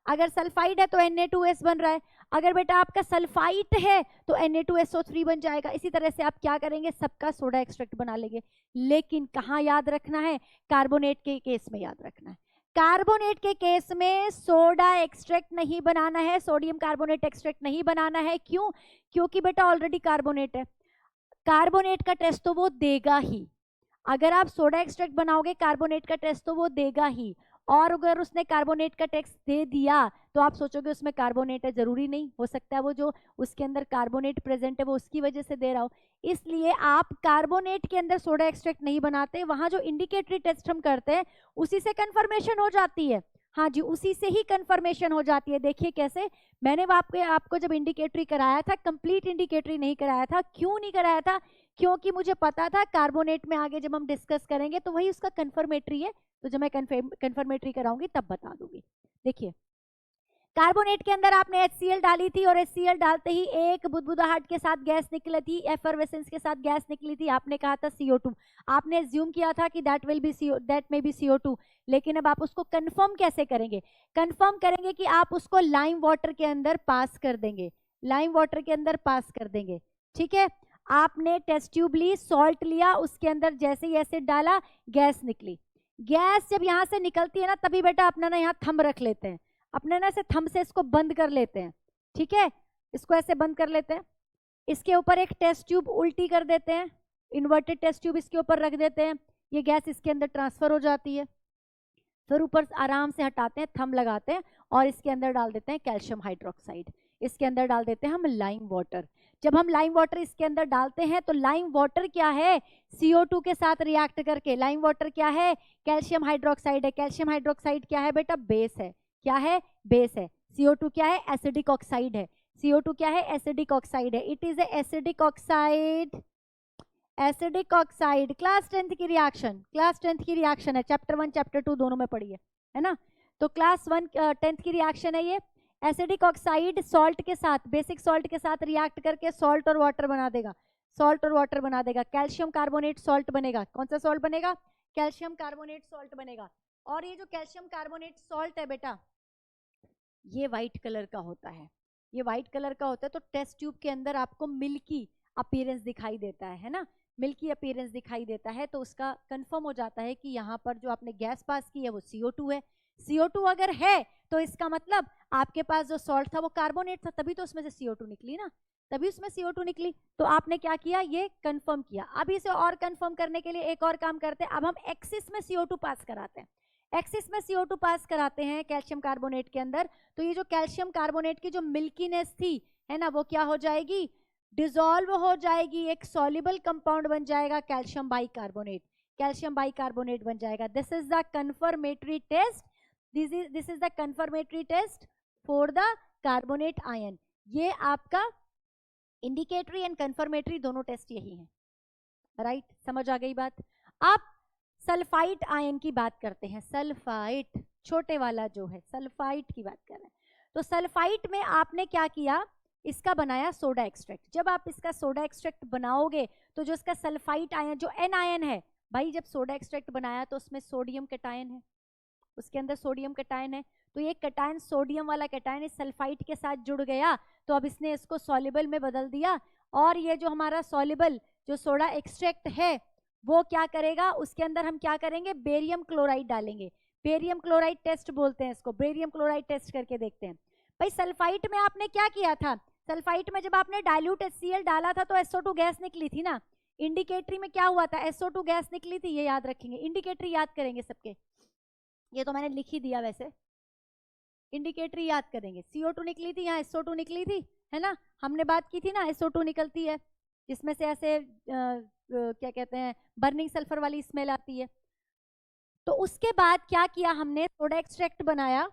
Speaker 1: अगर सल्फाइड है तो Na2S बन रहा है, अगर बेटा आपका सल्फाइट है तो Na2SO3 बन जाएगा। इसी तरह से आप क्या करेंगे, सबका सोडा एक्सट्रैक्ट बना लेंगे। लेकिन कहाँ याद रखना है, कार्बोनेट के केस में याद रखना है। कार्बोनेट के केस में सोडा एक्सट्रैक्ट नहीं बनाना है, सोडियम कार्बोनेट एक्सट्रैक्ट नहीं बनाना है। क्यों, क्योंकि बेटा ऑलरेडी कार्बोनेट है, कार्बोनेट का टेस्ट तो वो देगा ही। अगर आप सोडा एक्सट्रैक्ट बनाओगे कार्बोनेट का टेस्ट तो वो देगा ही, और अगर उसने कार्बोनेट का टेस्ट दे दिया तो आप सोचोगे उसमें कार्बोनेट है, जरूरी नहीं, हो सकता है वो जो उसके अंदर कार्बोनेट प्रेजेंट है वो उसकी वजह से दे रहा हो। इसलिए आप कार्बोनेट के अंदर सोडा एक्सट्रैक्ट नहीं बनाते, वहां जो इंडिकेटरी टेस्ट हम करते हैं उसी से कंफर्मेशन हो जाती है। हाँ जी, उसी से ही कंफर्मेशन हो जाती है। देखिए कैसे, मैंने आपको जब इंडिकेटरी कराया था, कंप्लीट इंडिकेटरी नहीं कराया था। क्यों नहीं कराया था, क्योंकि मुझे पता था कार्बोनेट में आगे जब हम डिस्कस करेंगे तो वही उसका कंफर्मेटरी है, तो जब मैं कंफर्मेटरी कराऊंगी तब बता दूंगी। देखिए कार्बोनेट के अंदर आपने HCl डाली थी और HCl डालते ही एक बुदबुदाहट के साथ गैस निकली थी, एफरवेसेंस के साथ गैस निकली थी, आपने कहा था CO2, आपने एज्यूम किया था कि दैट में बी CO2। लेकिन अब आप उसको कंफर्म कैसे करेंगे, कंफर्म करेंगे कि आप उसको लाइम वाटर के अंदर पास कर देंगे, लाइम वाटर के अंदर पास कर देंगे। ठीक है, आपने टेस्ट ट्यूब ली, सॉल्ट लिया, उसके अंदर जैसे ही एसिड डाला गैस निकली। गैस जब यहाँ से निकलती है ना, तभी बेटा अपना ना यहाँ थंब रख लेते हैं, अपने ना ऐसे थंब से इसको बंद कर लेते हैं। ठीक है, इसको ऐसे बंद कर लेते हैं, इसके ऊपर एक टेस्ट ट्यूब उल्टी कर देते हैं, इन्वर्टेड टेस्ट ट्यूब इसके ऊपर रख देते हैं, ये गैस इसके अंदर ट्रांसफर हो जाती है। फिर ऊपर आराम से हटाते हैं, थंब लगाते हैं और इसके अंदर डाल देते हैं कैल्शियम हाइड्रोक्साइड, इसके अंदर डाल देते हैं हम लाइम वाटर। जब हम लाइम वाटर इसके अंदर डालते हैं तो लाइम वाटर क्या है, CO2 के साथ रिएक्ट करके, लाइम वाटर क्या है, कैल्शियम हाइड्रोक्साइड है। कैल्शियम हाइड्रोक्साइड क्या है बेटा, बेस है। क्या है, बेस है। CO2 क्या है, एसिडिक ऑक्साइड है। CO2 क्या है, एसिडिक ऑक्साइड है। It is a acidic oxide, acidic oxide. Class 10th की रिएक्शन, क्लास 10th की रिएक्शन है, चैप्टर 1 चैप्टर 2 दोनों में पढ़ी है ना। तो क्लास 1 10th की रिएक्शन है ये। एसिडिक ऑक्साइड सॉल्ट के साथ, बेसिक सॉल्ट के साथ रिएक्ट करके सॉल्ट और वाटर बना देगा, सॉल्ट और वाटर बना देगा, कैल्शियम कार्बोनेट सॉल्ट बनेगा। कौन सा सॉल्ट बनेगा, कैल्शियम कार्बोनेट सॉल्ट बनेगा। और ये जो कैल्शियम कार्बोनेट सॉल्ट है बेटा, ये व्हाइट कलर का होता है, ये व्हाइट कलर का होता है। तो टेस्ट ट्यूब के अंदर आपको मिल्की अपीयरेंस दिखाई देता है ना, मिल्की अपीयरेंस दिखाई देता है, तो उसका कंफर्म हो जाता है कि यहाँ पर जो आपने गैस पास की है वो CO2 है। CO2 अगर है तो इसका मतलब आपके पास जो सॉल्ट था वो कार्बोनेट था, तभी तो उसमें से CO2 निकली ना। तभी उसमें CO2 निकली। तो आपने क्या किया, ये कंफर्म किया। अब इसे और कंफर्म करने के लिए एक और काम करते हैं, अब हम एक्सिस में CO2 पास कराते हैं। एक्सिस में CO2 पास कराते हैं कैल्शियम कार्बोनेट के अंदर, तो ये जो कैल्शियम कार्बोनेट की जो मिल्कीनेस थी, है ना, वो क्या हो जाएगी, डिसॉल्व हो जाएगी, एक सॉल्युबल कंपाउंड बन जाएगा कैल्शियम बाइकार्बोनेट, कैल्शियम बाइकार्बोनेट बन जाएगा। This is the confirmatory test, this is the confirmatory test for the carbonate ion. ये आपका इंडिकेटरी एंड कंफर्मेटरी दोनों टेस्ट यही हैं, राइट? समझ आ गई बात? अब सल्फाइट आयन की बात करते हैं। सल्फाइट छोटे वाला जो है, सल्फाइट की बात कर रहे हैं। तो सल्फाइट में आपने क्या किया, इसका बनाया सोडा एक्सट्रैक्ट। जब आप इसका सोडा एक्सट्रैक्ट बनाओगे तो जो इसका सल्फाइट आयन, जो एन आयन है भाई, जब सोडा एक्सट्रैक्ट बनाया तो उसमें सोडियम कैटायन है, उसके अंदर सोडियम कैटायन है। तो ये कैटायन, सोडियम वाला कैटायन इस सल्फाइट के साथ जुड़ गया, तो अब इसने इसको सॉल्युबल में बदल दिया। और ये जो हमारा सॉल्युबल जो सोडा एक्सट्रैक्ट है वो क्या करेगा, उसके अंदर हम क्या करेंगे, बेरियम क्लोराइड डालेंगे। बेरियम क्लोराइड टेस्ट बोलते हैं इसको, बेरियम क्लोराइड टेस्ट करके देखते हैं। भाई सल्फाइट में आपने क्या किया था, सल्फाइट में जब आपने डाइल्यूट HCl डाला था तो SO2 गैस निकली थी ना। इंडिकेटरी में क्या हुआ था, SO2 गैस निकली थी, ये याद रखेंगे। इंडिकेटरी याद करेंगे सबके, ये तो मैंने लिख ही दिया वैसे। इंडिकेटरी याद करेंगे, CO2 निकली थी, यहाँ SO2 निकली थी, है ना। हमने बात की थी ना, SO2 निकलती है जिसमें से ऐसे क्या कहते हैं, बर्निंग सल्फर वाली स्मेल आती है। तो उसके बाद क्या किया हमने, सोडा एक्सट्रैक्ट बनाया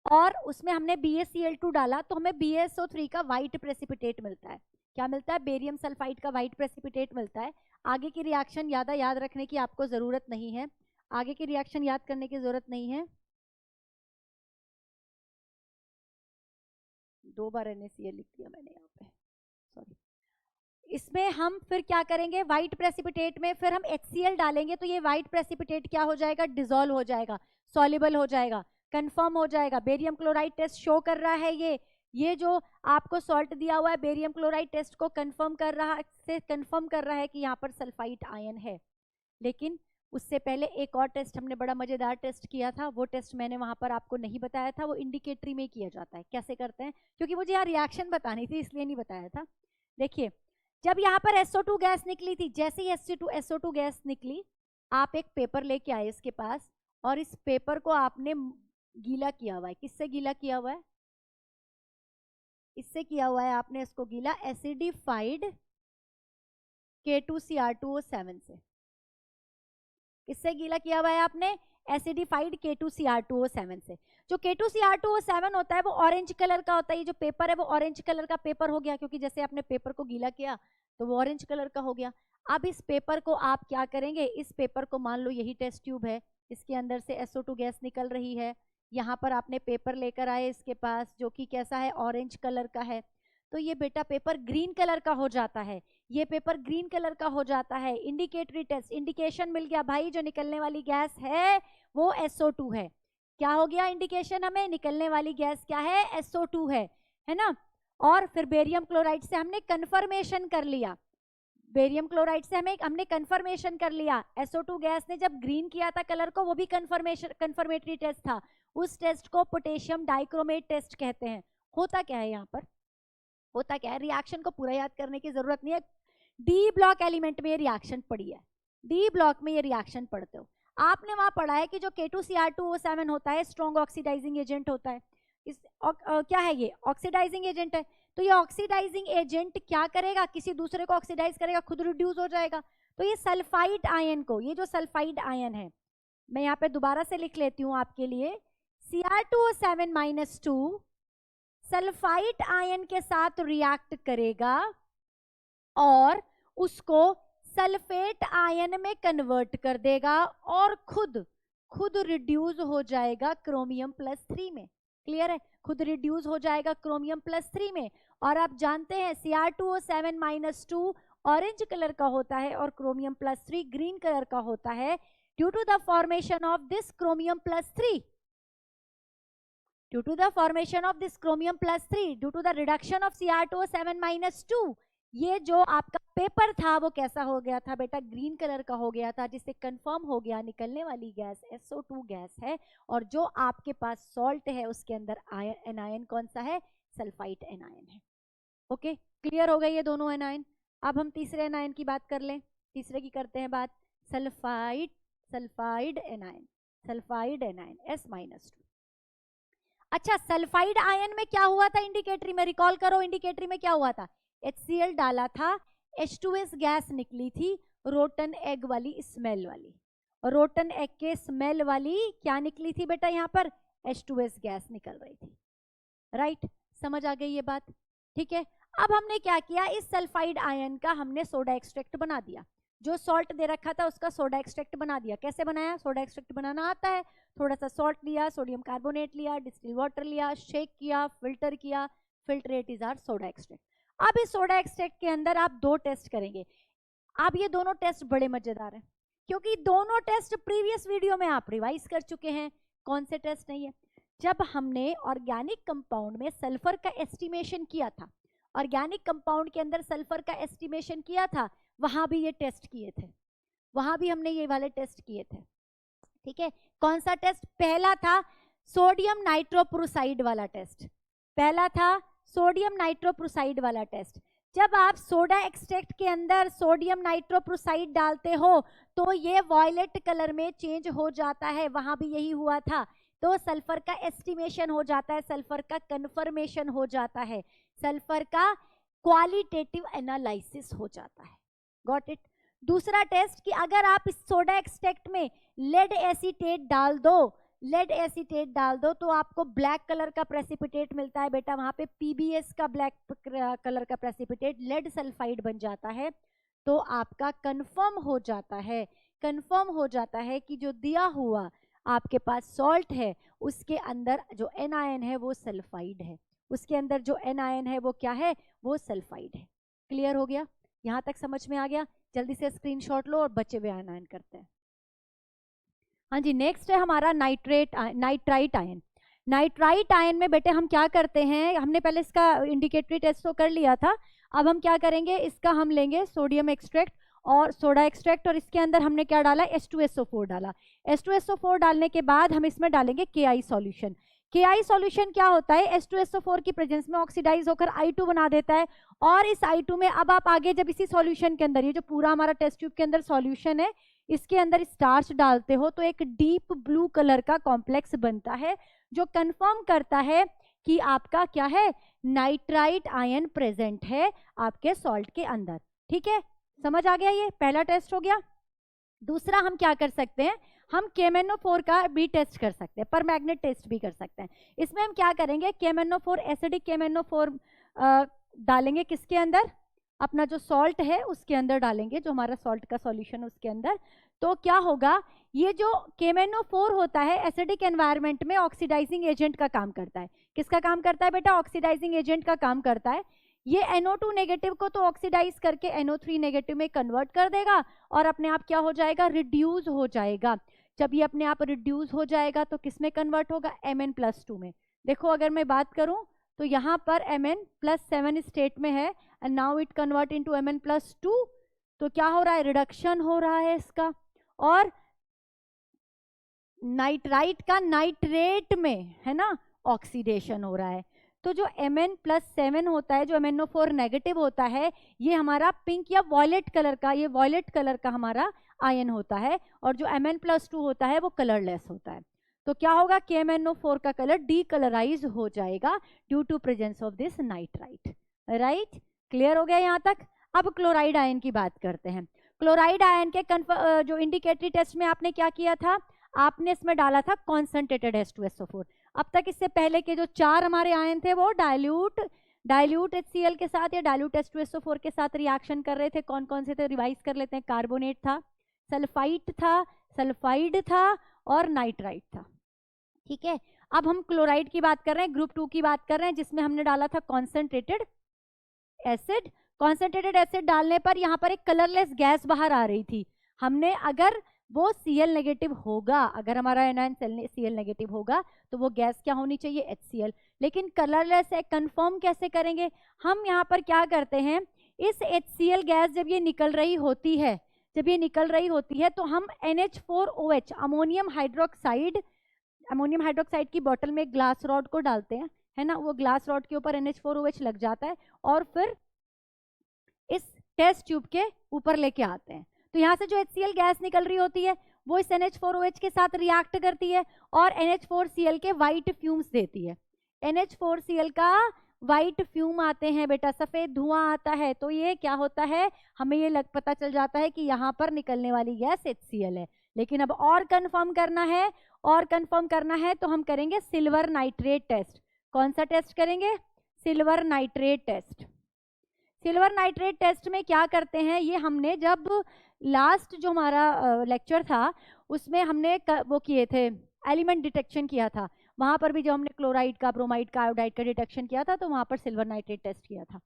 Speaker 1: और उसमें हमने BaCl2 डाला, तो हमें BaSO3 का व्हाइट प्रेसिपिटेट मिलता है। क्या मिलता है, बेरियम सल्फाइड का व्हाइट प्रेसिपिटेट मिलता है। आगे की रिएक्शन याद रखने की आपको जरूरत नहीं है, आगे की रिएक्शन याद करने की जरूरत नहीं है। 2 बार NaCl लिख दिया मैंने यहाँ पे, सॉरी। इसमें हम फिर क्या करेंगे, व्हाइट प्रेसिपिटेट में फिर हम HCl डालेंगे, तो ये व्हाइट प्रेसिपिटेट क्या हो जाएगा, डिसॉल्व हो जाएगा, सॉल्युबल हो जाएगा, कंफर्म हो जाएगा। बेरियम क्लोराइड टेस्ट शो कर रहा है, ये जो आपको सॉल्ट दिया हुआ है बेरियम क्लोराइड टेस्ट को कंफर्म कर रहा है कि यहाँ पर सल्फाइट आयन है। लेकिन उससे पहले एक और टेस्ट हमने बड़ा मजेदार टेस्ट किया था, वो टेस्ट मैंने वहां पर आपको नहीं बताया था, वो इंडिकेटरी में किया जाता है। कैसे करते हैं, क्योंकि मुझे यहाँ रिएक्शन बतानी थी इसलिए नहीं बताया था। देखिए, जब यहाँ पर SO2 गैस निकली थी, जैसे ही SO2 गैस निकली, आप एक पेपर लेके आए इसके पास, और इस पेपर को आपने गीला किया हुआ है। किससे गीला किया हुआ है, इससे किया हुआ है आपने इसको गीला, एसिडिफाइड K2Cr2O7 से। किससे गीला किया हुआ है आपने, एसिडिफाइड K2Cr2O7 से। जो K2Cr2O7 होता है वो ऑरेंज कलर का होता है, ये जो पेपर है वो ऑरेंज कलर का पेपर हो गया, क्योंकि जैसे आपने पेपर को गीला किया तो वो ऑरेंज कलर का हो गया। अब इस पेपर को आप क्या करेंगे, इस पेपर को मान लो यही टेस्ट ट्यूब है, इसके अंदर से SO2 गैस निकल रही है, यहाँ पर आपने पेपर लेकर आए इसके पास, जो कि कैसा है, ऑरेंज कलर का है। तो ये बेटा पेपर ग्रीन कलर का हो जाता है, ये पेपर ग्रीन कलर का हो जाता है। इंडिकेटरी टेस्ट, इंडिकेशन मिल गया भाई, जो निकलने वाली गैस है वो SO2 है। क्या हो गया इंडिकेशन, हमें निकलने वाली गैस क्या है, SO2 है ना। और फिर बेरियम क्लोराइड से हमने कंफर्मेशन कर लिया, बेरियम क्लोराइड से हमने कंफर्मेशन कर लिया। SO2 गैस ने जब ग्रीन किया था कलर को, वो भी कंफर्मेटरी टेस्ट था। उस टेस्ट को पोटेशियम डाइक्रोमेट टेस्ट कहते हैं। होता क्या है यहाँ पर, होता क्या है, रिएक्शन को पूरा याद करने की जरूरत नहीं है। डी ब्लॉक एलिमेंट में ये रिएक्शन पड़ी है, डी ब्लॉक में ये रिएक्शन पढ़ते हो। आपने वहां पढ़ा है कि जो K2Cr2O7 होता है स्ट्रॉन्ग ऑक्सीडाइजिंग एजेंट होता है। क्या है, ये ऑक्सीडाइजिंग एजेंट है। तो ये ऑक्सीडाइजिंग एजेंट क्या करेगा, किसी दूसरे को ऑक्सीडाइज करेगा, खुद रिड्यूस हो जाएगा। तो ये सल्फाइड आयन को, ये जो सल्फाइड आयन है, मैं यहाँ पे दोबारा से लिख लेती हूँ आपके लिए, Cr2O7-2 सल्फाइड आयन के साथ रिएक्ट करेगा और उसको सल्फेट आयन में कन्वर्ट कर देगा और खुद रिड्यूस हो जाएगा क्रोमियम +3 में। क्लियर है, खुद रिड्यूस हो जाएगा क्रोमियम +3 में। और आप जानते हैं Cr2O7-2 ऑरेंज कलर का होता है और क्रोमियम +3 ग्रीन कलर का होता है, due to the formation of this chromium +3, due to the formation of this chromium +3, due to the reduction of Cr2O7-2, ये जो आपका पेपर था वो कैसा हो गया था बेटा, ग्रीन कलर का हो गया था, जिससे कंफर्म हो गया निकलने वाली गैस SO2 गैस है, और जो आपके पास सॉल्ट है उसके अंदर एनायन कौन सा है, सल्फाइट एनायन है। ओके, क्लियर हो गए ये दोनों एनायन। अब हम तीसरे एनायन की बात कर लें। तीसरे की करते हैं बात, sulphide, sulphide anion, sulphide anion S-2। अच्छा, सल्फाइड आयन में क्या हुआ था इंडिकेटरी में, रिकॉल करो इंडिकेटरी में क्या हुआ था, HCl डाला था, H2S गैस निकली थी, रोटन एग वाली स्मेल वाली, रोटन एग के स्मेल वाली क्या निकली थी बेटा, यहाँ पर H2S गैस निकल रही थी। राइट, समझ आ गई ये बात, ठीक है। अब हमने क्या किया, इस सल्फाइड आयन का हमने सोडा एक्सट्रैक्ट बना दिया, जो सॉल्ट दे रखा था उसका सोडा एक्सट्रैक्ट बना दिया। कैसे बनाया, सोडा एक्सट्रैक्ट बनाना आता है, थोड़ा सा सॉल्ट लिया, सोडियम कार्बोनेट लिया, डिस्टिल वाटर लिया, शेक किया, फिल्टर किया, filtrate is our soda extract. अब इस सोडा एक्सट्रैक्ट के अंदर आप दो टेस्ट करेंगे। अब ये दोनों टेस्ट बड़े मजेदार हैं, क्योंकि दोनों टेस्ट प्रीवियस वीडियो में आप रिवाइज कर चुके हैं। कौन से टेस्ट नहीं है, जब हमने ऑर्गेनिक कंपाउंड में सल्फर का एस्टिमेशन किया था, ऑर्गेनिक कंपाउंड के अंदर सल्फर का एस्टिमेशन किया था, वहां भी ये टेस्ट किए थे, वहां भी हमने ये वाले टेस्ट किए थे, ठीक है। कौन सा टेस्ट, पहला था सोडियम नाइट्रोप्रोसाइड वाला टेस्ट, पहला था सोडियम नाइट्रोप्रोसाइड वाला टेस्ट। जब आप सोडा एक्सट्रैक्ट के अंदर सोडियम नाइट्रोप्रोसाइड डालते हो तो ये वॉयलेट कलर में चेंज हो जाता है, वहां भी यही हुआ था। तो सल्फर का एस्टिमेशन हो जाता है, सल्फर का कंफर्मेशन हो जाता है, सल्फर का क्वालिटेटिव एनालिसिस हो जाता है। Got it. दूसरा टेस्ट कि अगर आप इस सोडा एक्सट्रैक्ट में लेड एसीटेट डाल दो, लेड एसीटेट डाल दो तो आपको ब्लैक कलर का प्रेसिपिटेट मिलता है बेटा, वहां पे PBS का ब्लैक कलर का प्रेसिपिटेट लेड सल्फाइड बन जाता है। तो आपका कंफर्म हो जाता है, कंफर्म हो जाता है कि जो दिया हुआ आपके पास सॉल्ट है उसके अंदर जो एनायन है वो सल्फाइड है, उसके अंदर जो एनायन है वो क्या है, वो सल्फाइड है। क्लियर हो गया, यहां तक समझ में आ गया। जल्दी से स्क्रीनशॉट लो और बचे हुए एनायन करते हैं। हाँ जी, नेक्स्ट है हमारा नाइट्राइट आयन। नाइट्राइट आयन में बेटे हम क्या करते हैं, हमने पहले इसका इंडिकेटरी टेस्ट तो कर लिया था, अब हम क्या करेंगे, इसका हम लेंगे सोडियम एक्सट्रैक्ट और सोडा एक्सट्रैक्ट, और इसके अंदर हमने क्या डाला, H2SO4 डाला। H2SO4 डालने के बाद हम इसमें डालेंगे KI सॉल्यूशन। KI सॉल्यूशन क्या होता है, H2SO4 की प्रेजेंस में ऑक्सीडाइज होकर I2 बना देता है, और इस I2 में अब आप आगे जब इसी सॉल्यूशन के अंदर, ये जो पूरा हमारा टेस्ट ट्यूब के अंदर सॉल्यूशन है, इसके अंदर स्टार्च डालते हो तो एक डीप ब्लू कलर का कॉम्प्लेक्स बनता है, जो कंफर्म करता है कि आपका क्या है, नाइट्राइट आयन प्रेजेंट है आपके सॉल्ट के अंदर। ठीक है, समझ आ गया, ये पहला टेस्ट हो गया। दूसरा हम क्या कर सकते हैं, हम KMnO4 का भी टेस्ट कर सकते हैं, पर मैग्नेट टेस्ट भी कर सकते हैं। इसमें हम क्या करेंगे, KMnO4 एसिडिक KMnO4 डालेंगे, किसके अंदर, अपना जो सॉल्ट है उसके अंदर डालेंगे, जो हमारा सॉल्ट का सॉल्यूशन है उसके अंदर। तो क्या होगा, ये जो KMnO4 होता है एसिडिक एनवायरनमेंट में ऑक्सीडाइजिंग एजेंट का काम करता है। किसका काम करता है बेटा, ऑक्सीडाइजिंग एजेंट का काम करता है। ये NO2 नेगेटिव को तो ऑक्सीडाइज करके NO3 नेगेटिव में कन्वर्ट कर देगा और अपने आप क्या हो जाएगा, रिड्यूस हो जाएगा। जब ये अपने आप रिड्यूस हो जाएगा तो किस में कन्वर्ट होगा, Mn+2 में। देखो अगर मैं बात करूं तो यहाँ पर Mn+7 स्टेट में है and now it convert into Mn+2, तो क्या हो रहा है, रिडक्शन हो रहा है इसका, और नाइट्राइट का नाइट्रेट में है ना ऑक्सीडेशन हो रहा है। तो जो Mn+7 होता है, जो MnO4 नेगेटिव होता है, ये हमारा पिंक या वॉयलेट कलर का, ये वॉयलेट कलर का हमारा आयन होता है, और जो Mn+2 होता है वो कलरलेस होता है। तो क्या होगा, KMnO4 का कलर डीकलराइज हो जाएगा due to presence of this nitrite. Right, clear हो गया यहाँ तक। अब क्लोराइड आयन की बात करते हैं। क्लोराइड आयन के जो इंडिकेटरी टेस्ट में आपने क्या किया था, आपने इसमें डाला था कॉन्सेंट्रेटेड H2SO4। अब तक इससे पहले के जो 4 हमारे आयन थे वो डाइल्यूट HCl के साथ या डाइल्यूट H2SO4 के साथ रिएक्शन कर रहे थे। कौन कौन से थे, रिवाइज कर लेते हैं। कार्बोनेट था, सल्फाइट था, सल्फाइड था और नाइट्राइट था। ठीक है, अब हम क्लोराइड की बात कर रहे हैं, ग्रुप 2 की बात कर रहे हैं, जिसमें हमने डाला था कॉन्सेंट्रेटेड एसिड। कॉन्सेंट्रेटेड एसिड डालने पर यहाँ पर एक कलरलेस गैस बाहर आ रही थी। हमने अगर वो Cl नेगेटिव होगा, अगर हमारा एनायन Cl नेगेटिव होगा तो वो गैस क्या होनी चाहिए, HCl, लेकिन कलरलेस है। कंफर्म कैसे करेंगे, हम यहाँ पर क्या करते हैं, इस HCl गैस जब ये निकल रही होती है, जब ये निकल रही होती है तो हम NH4OH अमोनियम हाइड्रोक्साइड की बोतल में ग्लास रॉड को डालते हैं, है ना, वो ग्लास रॉड के ऊपर NH4OH लग जाता है और फिर इस टेस्ट ट्यूब के ऊपर लेके आते हैं। तो यहाँ से जो HCl गैस निकल रही होती है वो इस NH4OH के साथ रिएक्ट करती है और NH4Cl के वाइट फ्यूम्स देती है। NH4Cl का वाइट फ्यूम आते हैं बेटा, सफेद धुआं आता है। तो ये क्या होता है, हमें ये पता चल जाता है कि यहाँ पर निकलने वाली गैस HCl है। लेकिन अब और कंफर्म करना है तो हम करेंगे सिल्वर नाइट्रेट टेस्ट। कौन सा टेस्ट करेंगे? Silver nitrate test. Silver nitrate test में क्या करते हैं, ये हमने जब लास्ट जो हमारा लेक्चर था उसमें हमने वो किए थे, एलिमेंट डिटेक्शन किया था। वहां पर भी जब हमने क्लोराइड का, ब्रोमाइड का, आयोडाइड का डिटेक्शन किया था तो वहां पर सिल्वर नाइट्रेट टेस्ट किया था।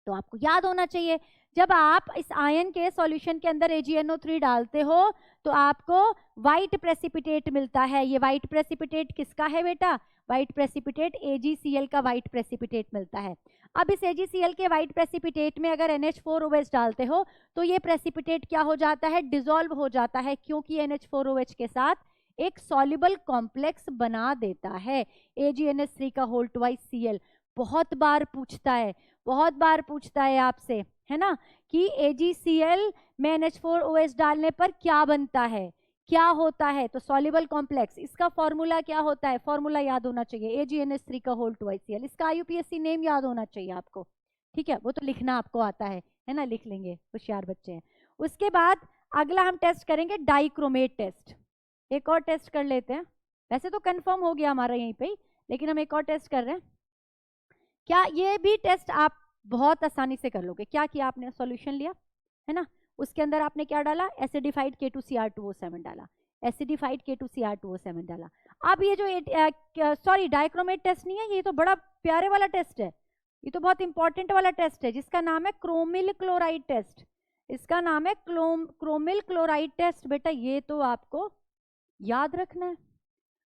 Speaker 1: तो आपको याद होना चाहिए, जब आप इस आयन के सॉल्यूशन के अंदर AgNO3 डालते हो तो आपको व्हाइट प्रेसिपिटेट मिलता है। ये व्हाइट प्रेसिपिटेट किसका है बेटा? व्हाइट प्रेसिपिटेट AgCl का व्हाइट प्रेसिपिटेट मिलता है। अब इस AgCl के व्हाइट प्रेसिपिटेट में अगर NH4OH डालते हो तो ये प्रेसिपिटेट क्या हो जाता है? डिसॉल्व हो जाता है, क्योंकि NH4OH के साथ एक सॉल्युबल कॉम्प्लेक्स बना देता है AgNH3 का होल ट्वाइस Cl। बहुत बार पूछता है आपसे, है ना, कि AgCl में NH4OH डालने पर क्या बनता है, क्या होता है? तो सॉल्युबल कॉम्प्लेक्स, इसका फॉर्मूला क्या होता है? फॉर्मूला याद होना चाहिए, AgNH3 का होल ट्वाइस Cl। इसका IUPAC नेम याद होना चाहिए आपको, ठीक है? वो तो लिखना आपको आता है ना, लिख लेंगे, होशियार बच्चे हैं। उसके बाद अगला हम टेस्ट करेंगे डाइक्रोमेट टेस्ट। एक और टेस्ट कर लेते हैं, वैसे तो कंफर्म हो गया हमारा यहीं पे, लेकिन हम एक और टेस्ट कर रहे हैं। क्या ये भी टेस्ट आप बहुत आसानी से कर लोगे? क्या किया आपने? सॉल्यूशन लिया, है ना, उसके अंदर आपने क्या डाला? एसिडिफाइड K2Cr2O7 डाला, एसिडिफाइड K2Cr2O7 डाला। अब ये जो सॉरी डाइक्रोमेट टेस्ट नहीं है, ये तो बड़ा प्यारे वाला टेस्ट है, ये तो बहुत इंपॉर्टेंट वाला टेस्ट है, जिसका नाम है क्रोमिल क्लोराइड टेस्ट। इसका नाम है क्रोमिल क्लोराइड टेस्ट। बेटा ये तो आपको याद रखना है,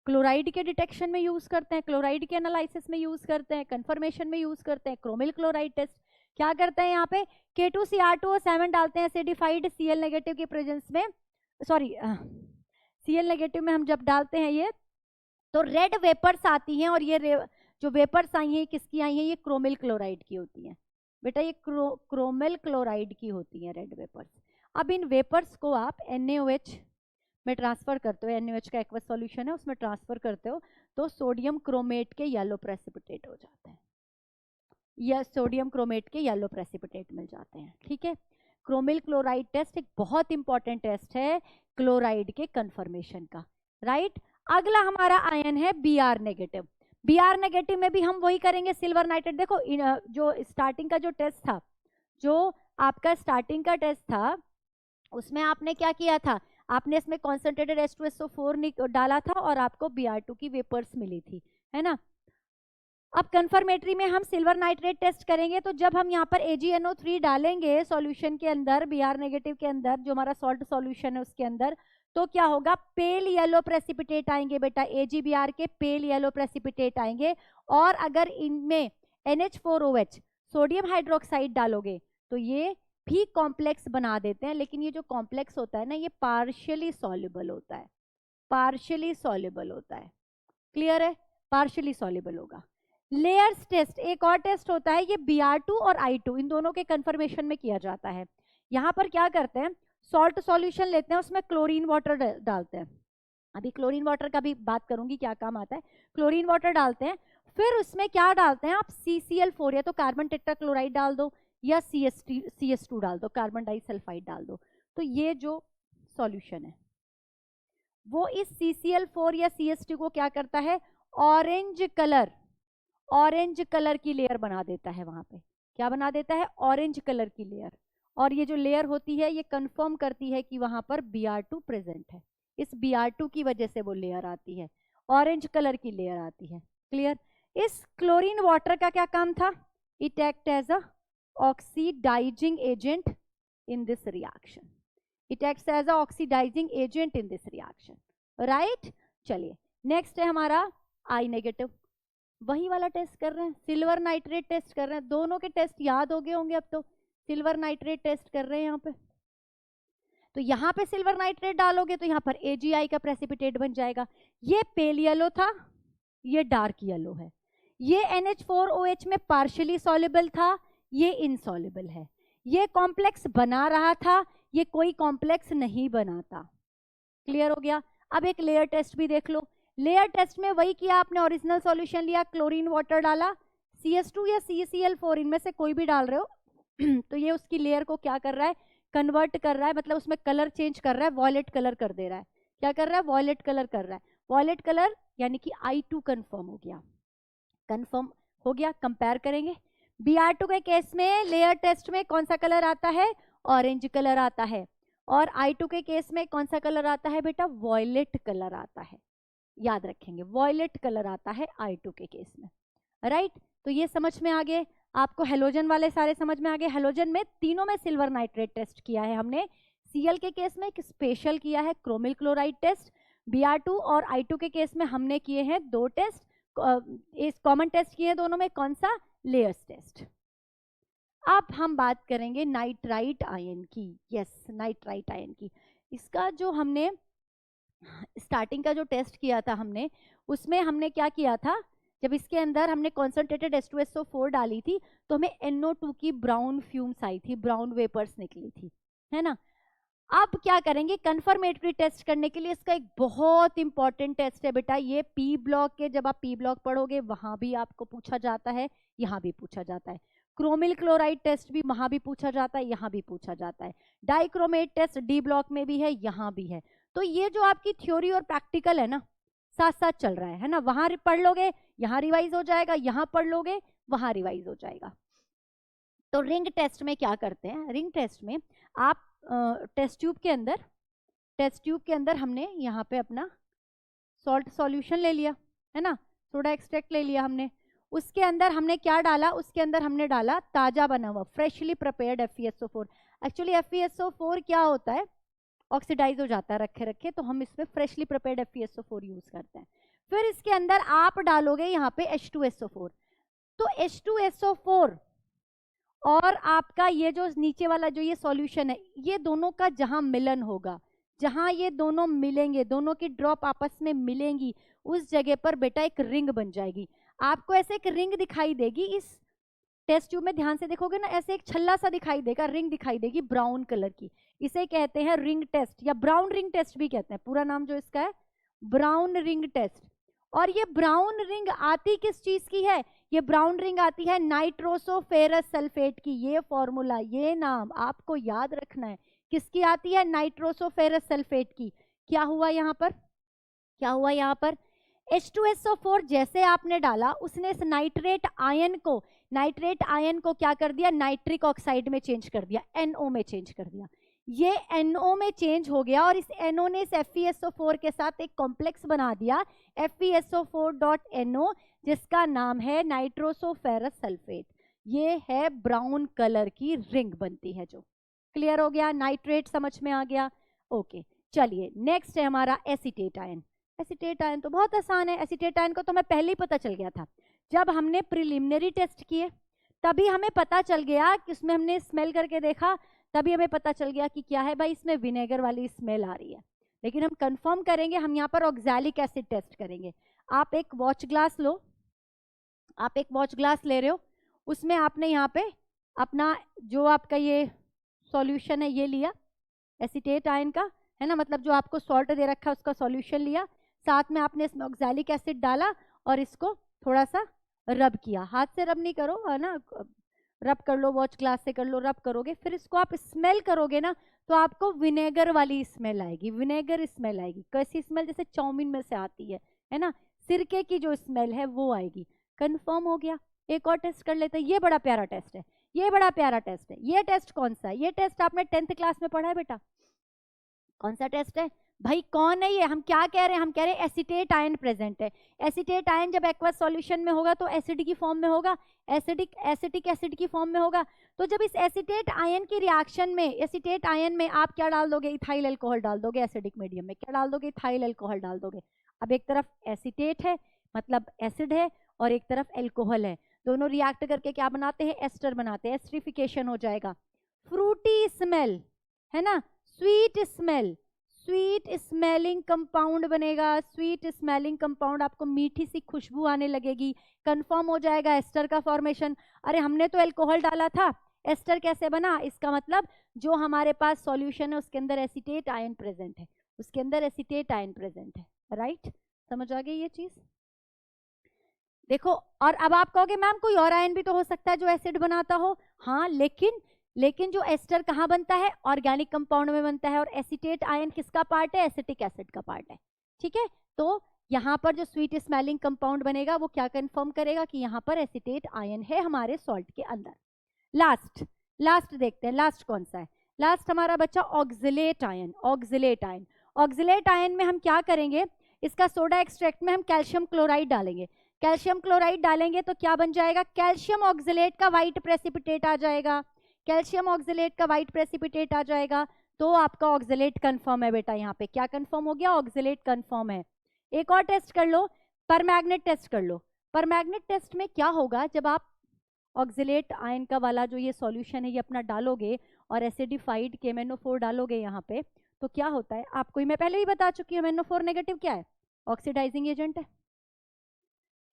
Speaker 1: क्लोराइड के डिटेक्शन में यूज करते हैं, क्लोराइड के एनालिसिस में यूज करते हैं, कंफर्मेशन में यूज करते हैं क्रोमिल क्लोराइड टेस्ट। क्या करते हैं यहाँ पे? K2Cr2O7 डालते हैं एसिडिफाइड Cl नेगेटिव की प्रेजेंस में, सॉरी Cl नेगेटिव में हम जब डालते हैं ये, तो रेड वेपर्स आती हैं, और ये जो वेपर्स आई हैं किसकी आई हैं? ये क्रोमिल क्लोराइड की होती हैं बेटा, ये क्रोमिल क्लोराइड की होती हैं रेड वेपर्स। अब इन वेपर्स को आप NaOH में ट्रांसफर करते हो, NaOH का एक्वस सॉल्यूशन है उसमें ट्रांसफर करते हो, तो सोडियम क्रोमेट के येलो प्रेसिपिटेट हो जाते हैं, या सोडियम क्रोमेट के येलो प्रेसिपिटेट मिल जाते हैं, ठीक है? क्रोमिल क्लोराइड टेस्ट एक बहुत इंपॉर्टेंट टेस्ट है क्लोराइड के कंफर्मेशन का, राइट? अगला हमारा आयन है Br नेगेटिव। Br नेगेटिव में भी हम वही करेंगे, सिल्वर नाइट्रेट। देखो जो स्टार्टिंग का जो टेस्ट था, जो आपका स्टार्टिंग का टेस्ट था, उसमें आपने क्या किया था? आपने इसमें कॉन्सेंट्रेटेड H2SO4 डाला था और आपको Br2 की वेपर्स मिली थी, है ना? अब कंफर्मेटरी में हम सिल्वर नाइट्रेट टेस्ट करेंगे, तो जब हम यहाँ पर AgNO3 डालेंगे सॉल्यूशन के अंदर, Br नेगेटिव के अंदर, जो हमारा सॉल्ट सॉल्यूशन है उसके अंदर, तो क्या होगा? पेल येलो प्रेसिपिटेट आएंगे बेटा, AgBr के पेल येलो प्रेसिपिटेट आएंगे। और अगर इनमें NH4OH सोडियम हाइड्रोक्साइड डालोगे तो ये भी कॉम्प्लेक्स बना देते हैं, लेकिन ये जो कॉम्प्लेक्स होता है ना, ये पार्शियली सॉल्युबल होता है, पार्शियली सॉल्युबल होता है, क्लियर है? पार्शियली सॉल्युबल होगा। लेयर्स टेस्ट एक और टेस्ट होता है, ये Br2 और I2 इन दोनों के कंफर्मेशन में किया जाता है। यहाँ पर क्या करते हैं? सॉल्ट सॉल्यूशन लेते हैं, उसमें क्लोरीन वाटर डालते हैं। अभी क्लोरीन वाटर का भी बात करूंगी क्या काम आता है। क्लोरीन वाटर डालते हैं, फिर उसमें क्या डालते हैं आप? CCl4 या तो कार्बन टेट्राक्लोराइड डाल दो, या CS2 डाल दो, कार्बन डाइसल्फाइड डाल दो। तो ये जो सॉल्यूशन है वो इस CCl4 या CS2 को क्या करता है? ऑरेंज कलर की लेयर बना देता है। वहां पे क्या बना देता है? ऑरेंज कलर की लेयर। और ये जो लेयर होती है ये कंफर्म करती है कि वहां पर Br2 प्रेजेंट है। इस Br2 की वजह से वो लेयर आती है, ऑरेंज कलर की लेयर आती है, क्लियर? इस क्लोरीन वाटर का क्या काम था? It act as a oxidizing agent in this reaction. It acts as a oxidizing agent in this reaction, right? चलिए नेक्स्ट है हमारा I नेगेटिव। वही वाला टेस्ट कर रहे हैं, सिल्वर नाइट्रेट टेस्ट कर रहे हैं। दोनों के टेस्ट याद हो गए होंगे अब तो। सिल्वर नाइट्रेट टेस्ट कर रहे हैं यहाँ पे, तो यहाँ पे सिल्वर नाइट्रेट डालोगे तो यहाँ पर AgI का प्रेसिपिटेट बन जाएगा। ये पेल येलो था, ये डार्क येलो है। ये NH4OH में पार्शियली सॉल्युबल था, ये इनसॉल्युबल है। ये कॉम्प्लेक्स बना रहा था, ये कोई कॉम्प्लेक्स नहीं बनाता। क्लियर हो गया। अब एक लेयर टेस्ट भी देख लो। लेयर टेस्ट में वही किया आपने, ओरिजिनल सॉल्यूशन लिया, क्लोरीन वाटर डाला, CS2 या CCl4 इनमें से कोई भी डाल रहे हो तो ये उसकी लेयर को क्या कर रहा है, कन्वर्ट कर रहा है, मतलब उसमें कलर चेंज कर रहा है, वॉयलेट कलर कर दे रहा है। क्या कर रहा है, वॉयलेट कलर कर रहा है। वॉयलेट कलर यानी कि I2 कंफर्म हो गया, कंफर्म हो गया। कंपेयर करेंगे, Br2 के केस में लेयर टेस्ट में कौन सा कलर आता है, ऑरेंज कलर आता है, और I2 के केस में कौन सा कलर आता है बेटा, वॉयलेट कलर आता है। याद रखेंगे, वॉयलेट कलर आता है I2 के केस में, राइट। तो ये समझ में आ गए आपको, हेलोजन वाले सारे समझ में आ गए। हेलोजन में तीनों में सिल्वर नाइट्रेट टेस्ट किया है हमने। Cl के केस में एक स्पेशल किया है क्रोमिल क्लोराइड टेस्ट। Br2 और I2 के केस में हमने किए हैं 2 टेस्ट, इस कॉमन टेस्ट किए हैं दोनों में, कौन सा, लेयर्स टेस्ट। अब हम बात करेंगे नाइट्राइट आयन की। यस, नाइट्राइट आयन की। इसका जो हमने स्टार्टिंग का जो टेस्ट किया था हमने, उसमें हमने क्या किया था, जब इसके अंदर हमने कॉन्सेंट्रेटेड H2SO4 डाली थी तो हमें NO2 की ब्राउन फ्यूम्स आई थी, ब्राउन वेपर्स निकली थी, है ना। अब क्या करेंगे, कंफर्मेटरी टेस्ट करने के लिए इसका एक बहुत इंपॉर्टेंट टेस्ट है बेटा, ये P ब्लॉक के, जब आप P ब्लॉक पढ़ोगे वहां भी आपको पूछा जाता है, यहाँ भी पूछा जाता है। क्रोमिल क्लोराइड टेस्ट भी वहां भी पूछा जाता है, यहाँ भी पूछा जाता है। डाइक्रोमेट टेस्ट D ब्लॉक में भी है, यहाँ भी है। तो ये जो आपकी थ्योरी और प्रैक्टिकल है ना, साथ साथ चल रहा है ना। वहां पढ़ लोगे, यहाँ रिवाइज हो जाएगा, यहाँ पढ़ लोगे, वहां रिवाइज हो जाएगा। तो रिंग टेस्ट में क्या करते हैं, रिंग टेस्ट में आप टेस्ट ट्यूब के अंदर हमने यहाँ पे अपना सॉल्ट सॉल्यूशन ले लिया, है ना, सोडा एक्सट्रैक्ट ले लिया हमने। उसके अंदर हमने क्या डाला, उसके अंदर हमने डाला ताजा बना हुआ freshly prepared FeSO4। Actually FeSO4 क्या होता है, ऑक्सीडाइज हो जाता है रखे रखे, तो हम इसमें फ्रेशली प्रिपेयर्ड FeSO4 यूज करते हैं। फिर इसके अंदर आप डालोगे यहाँ पे H2SO4। तो H2SO4 और आपका ये जो नीचे वाला जो ये सॉल्यूशन है, ये दोनों का जहां मिलन होगा, जहां ये दोनों मिलेंगे, दोनों की ड्रॉप आपस में मिलेंगी, उस जगह पर बेटा एक रिंग बन जाएगी। आपको ऐसे एक रिंग दिखाई देगी, इस टेस्ट ट्यूब में ध्यान से देखोगे ना, ऐसे एक छल्ला सा दिखाई देगा, रिंग दिखाई देगी ब्राउन कलर की। इसे कहते हैं रिंग टेस्ट या ब्राउन रिंग टेस्ट भी कहते हैं, पूरा नाम जो इसका है ब्राउन रिंग टेस्ट। और ये ब्राउन रिंग आती किस चीज की है, ये ब्राउन रिंग आती है नाइट्रोसोफेरस सल्फेट की। ये फॉर्मूला, ये नाम आपको याद रखना है, किसकी आती है, नाइट्रोसोफेरस सल्फेट की। क्या हुआ यहाँ पर, क्या हुआ यहाँ पर, H2SO4 जैसे आपने डाला, उसने इस नाइट्रेट आयन को क्या कर दिया, नाइट्रिक ऑक्साइड में चेंज कर दिया, NO में चेंज कर दिया। ये NO में चेंज हो गया और इस NO ने इस FeSO4 के साथ एक कॉम्प्लेक्स बना दिया, FeSO4.NO, जिसका नाम है नाइट्रोसोफेरस सल्फेट। ये है ब्राउन कलर की रिंग बनती है जो। क्लियर हो गया, नाइट्रेट समझ में आ गया। ओके, चलिए नेक्स्ट है हमारा एसीटेट आयन। एसीटेट आयन तो बहुत आसान है, एसीटेट आयन को तो हमें पहले ही पता चल गया था, जब हमने प्रिलिमिनरी टेस्ट किए तभी हमें पता चल गया कि उसमें हमने स्मेल करके देखा, तभी हमें पता चल गया कि क्या है भाई, इसमें विनेगर वाली स्मेल आ रही है। लेकिन हम कंफर्म करेंगे, हम यहाँ पर ऑक्सैलिक एसिड टेस्ट करेंगे। आप एक वॉच ग्लास लो, आप एक वॉच ग्लास ले रहे हो, उसमें आपने यहाँ पे अपना जो आपका ये सॉल्यूशन है ये लिया एसीटेट आयन का, है ना, मतलब जो आपको सॉल्ट दे रखा है उसका सॉल्यूशन लिया, साथ में आपने इसमें ऑक्सैलिक एसिड डाला और इसको थोड़ा सा रब किया। हाथ से रब नहीं करो, है ना, रब कर लो, वॉच ग्लास से कर लो, रब करोगे, फिर इसको आप स्मेल करोगे ना तो आपको विनेगर वाली स्मेल आएगी, विनेगर स्मेल आएगी। कैसी स्मेल, जैसे चाउमीन में से आती है ना, सिरके की जो स्मेल है वो आएगी। कंफर्म हो गया। एक और टेस्ट कर लेते हैं, ये बड़ा प्यारा टेस्ट है, ये बड़ा प्यारा टेस्ट है। ये टेस्ट कौन सा है, ये टेस्ट आपने 10th क्लास में पढ़ा है बेटा, कौन सा टेस्ट है भाई, कौन है ये, हम क्या कह रहे हैं, हम कह रहे हैं एसीटेट आयन प्रेजेंट है। एसीटेट आयन जब एक्वस सॉल्यूशन में होगा तो एसिड की फॉर्म में होगा, एसिटिक एसिड की फॉर्म में होगा। तो जब इस एसीटेट आयन की रिएक्शन में, एसीटेट आयन में आप क्या डाल दोगे, इथाइल अल्कोहल डाल दोगे, एसिडिक मीडियम में क्या डाल दोगे, इथाइल अल्कोहल डाल दोगे। अब एक तरफ एसीटेट है मतलब एसिड है, और एक तरफ अल्कोहल है, दोनों रिएक्ट करके क्या बनाते हैं, एस्टर बनाते हैं, एस्टरिफिकेशन हो जाएगा। फ्रूटी स्मेल, है ना, sweet smell, sweet smelling compound बनेगा, स्वीट स्मेलिंग कंपाउंड, आपको मीठी सी खुशबू आने लगेगी। कंफर्म हो जाएगा एस्टर का फॉर्मेशन। अरे हमने तो अल्कोहल डाला था, एस्टर कैसे बना, इसका मतलब जो हमारे पास सॉल्यूशन है उसके अंदर एसीटेट आयन प्रेजेंट है, उसके अंदर एसीटेट आयन प्रेजेंट है, राइट। समझ आ गई ये चीज? देखो, और अब आप कहोगे मैम कोई और आयन भी तो हो सकता है जो एसिड बनाता हो। हाँ, लेकिन जो एस्टर कहाँ बनता है, ऑर्गेनिक कंपाउंड में बनता है, और एसीटेट आयन किसका पार्ट है, एसिटिक एसिड का पार्ट है, ठीक है। तो यहाँ पर जो स्वीट स्मेलिंग कंपाउंड बनेगा वो क्या कंफर्म करेगा कि यहाँ पर एसीटेट आयन है हमारे सॉल्ट के अंदर। लास्ट देखते हैं, लास्ट कौन सा है, लास्ट हमारा बच्चा ऑक्सिलेट आयन। ऑक्सिलेट आयन में हम क्या करेंगे, इसका सोडा एक्सट्रैक्ट में हम कैल्शियम क्लोराइड डालेंगे। कैल्शियम क्लोराइड डालेंगे तो क्या बन जाएगा, कैल्शियम ऑक्सिलेट का व्हाइट प्रेसिपिटेट आ जाएगा। कैल्शियम ऑक्सिलेट का व्हाइट प्रेसिपिटेट आ जाएगा तो आपका ऑक्सिलेट कंफर्म है बेटा। यहाँ पे क्या कंफर्म हो गया, ऑक्सिलेट कंफर्म है। एक और टेस्ट कर लो, परमैग्नेट टेस्ट कर लो। परमैग्नेट टेस्ट में क्या होगा, जब आप ऑक्सिलेट आयन का वाला जो ये सॉल्यूशन है ये अपना डालोगे और एसिडिफाइड KMnO4 डालोगे यहाँ पे, तो क्या होता है आपको ही मैं पहले ही बता चुकी हूँ, MnO4 नेगेटिव क्या है, ऑक्सीडाइजिंग एजेंट है।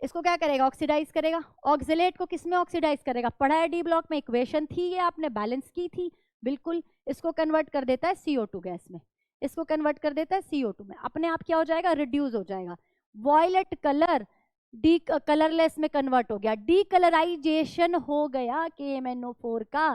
Speaker 1: इसको क्या करेगा, ऑक्सीडाइज करेगा। ऑक्सिलेट को किसमें ऑक्सीडाइज करेगा, पढ़ा है डी ब्लॉक में, इक्वेशन थी ये, आपने बैलेंस की थी बिल्कुल। इसको कन्वर्ट कर देता है CO2 गैस में, इसको कन्वर्ट कर देता है CO2 में, अपने आप क्या हो जाएगा, रिड्यूस हो जाएगा। वॉयलेट कलर डी कलरलेस में कन्वर्ट हो गया, डीकलराइजेशन हो गया KMnO4 का।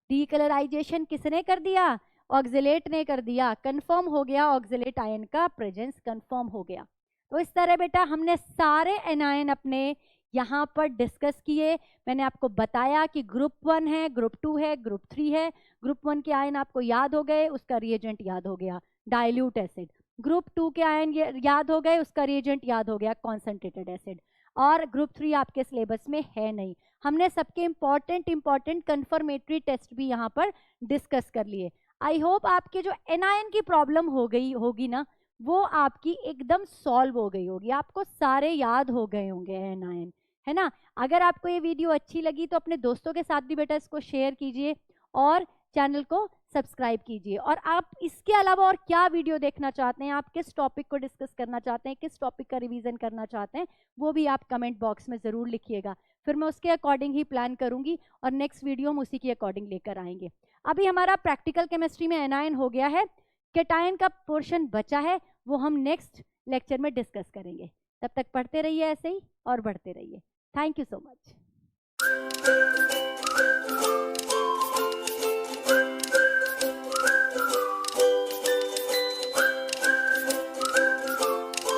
Speaker 1: डीकलराइजेशन किसने कर दिया, ऑक्सिलेट ने कर दिया। कंफर्म हो गया ऑक्सिलेट आयन का प्रेजेंस, कंफर्म हो गया। तो इस तरह बेटा हमने सारे एनायन अपने यहाँ पर डिस्कस किए। मैंने आपको बताया कि ग्रुप 1 है, ग्रुप 2 है, ग्रुप 3 है। ग्रुप 1 के आयन आपको याद हो गए, उसका रिएजेंट याद हो गया डाइल्यूट एसिड। ग्रुप 2 के आयन याद हो गए, उसका रिएजेंट याद हो गया कॉन्सेंट्रेटेड एसिड। और ग्रुप 3 आपके सिलेबस में है नहीं। हमने सबके इंपॉर्टेंट कंफर्मेटरी टेस्ट भी यहाँ पर डिस्कस कर लिए। आई होप आपके जो एनायन की प्रॉब्लम हो गई होगी ना, वो आपकी एकदम सॉल्व हो गई होगी, आपको सारे याद हो गए होंगे एनायन, है ना। अगर आपको ये वीडियो अच्छी लगी तो अपने दोस्तों के साथ भी बेटा इसको शेयर कीजिए और चैनल को सब्सक्राइब कीजिए। और आप इसके अलावा और क्या वीडियो देखना चाहते हैं, आप किस टॉपिक को डिस्कस करना चाहते हैं, किस टॉपिक का रिवीजन करना चाहते हैं, वो भी आप कमेंट बॉक्स में ज़रूर लिखिएगा। फिर मैं उसके अकॉर्डिंग ही प्लान करूंगी और नेक्स्ट वीडियो हम उसी के अकॉर्डिंग लेकर आएंगे। अभी हमारा प्रैक्टिकल केमिस्ट्री में एनायन हो गया है, केटायन का पोर्शन बचा है, वो हम नेक्स्ट लेक्चर में डिस्कस करेंगे। तब तक पढ़ते रहिए ऐसे ही और बढ़ते रहिए। Thank you so much.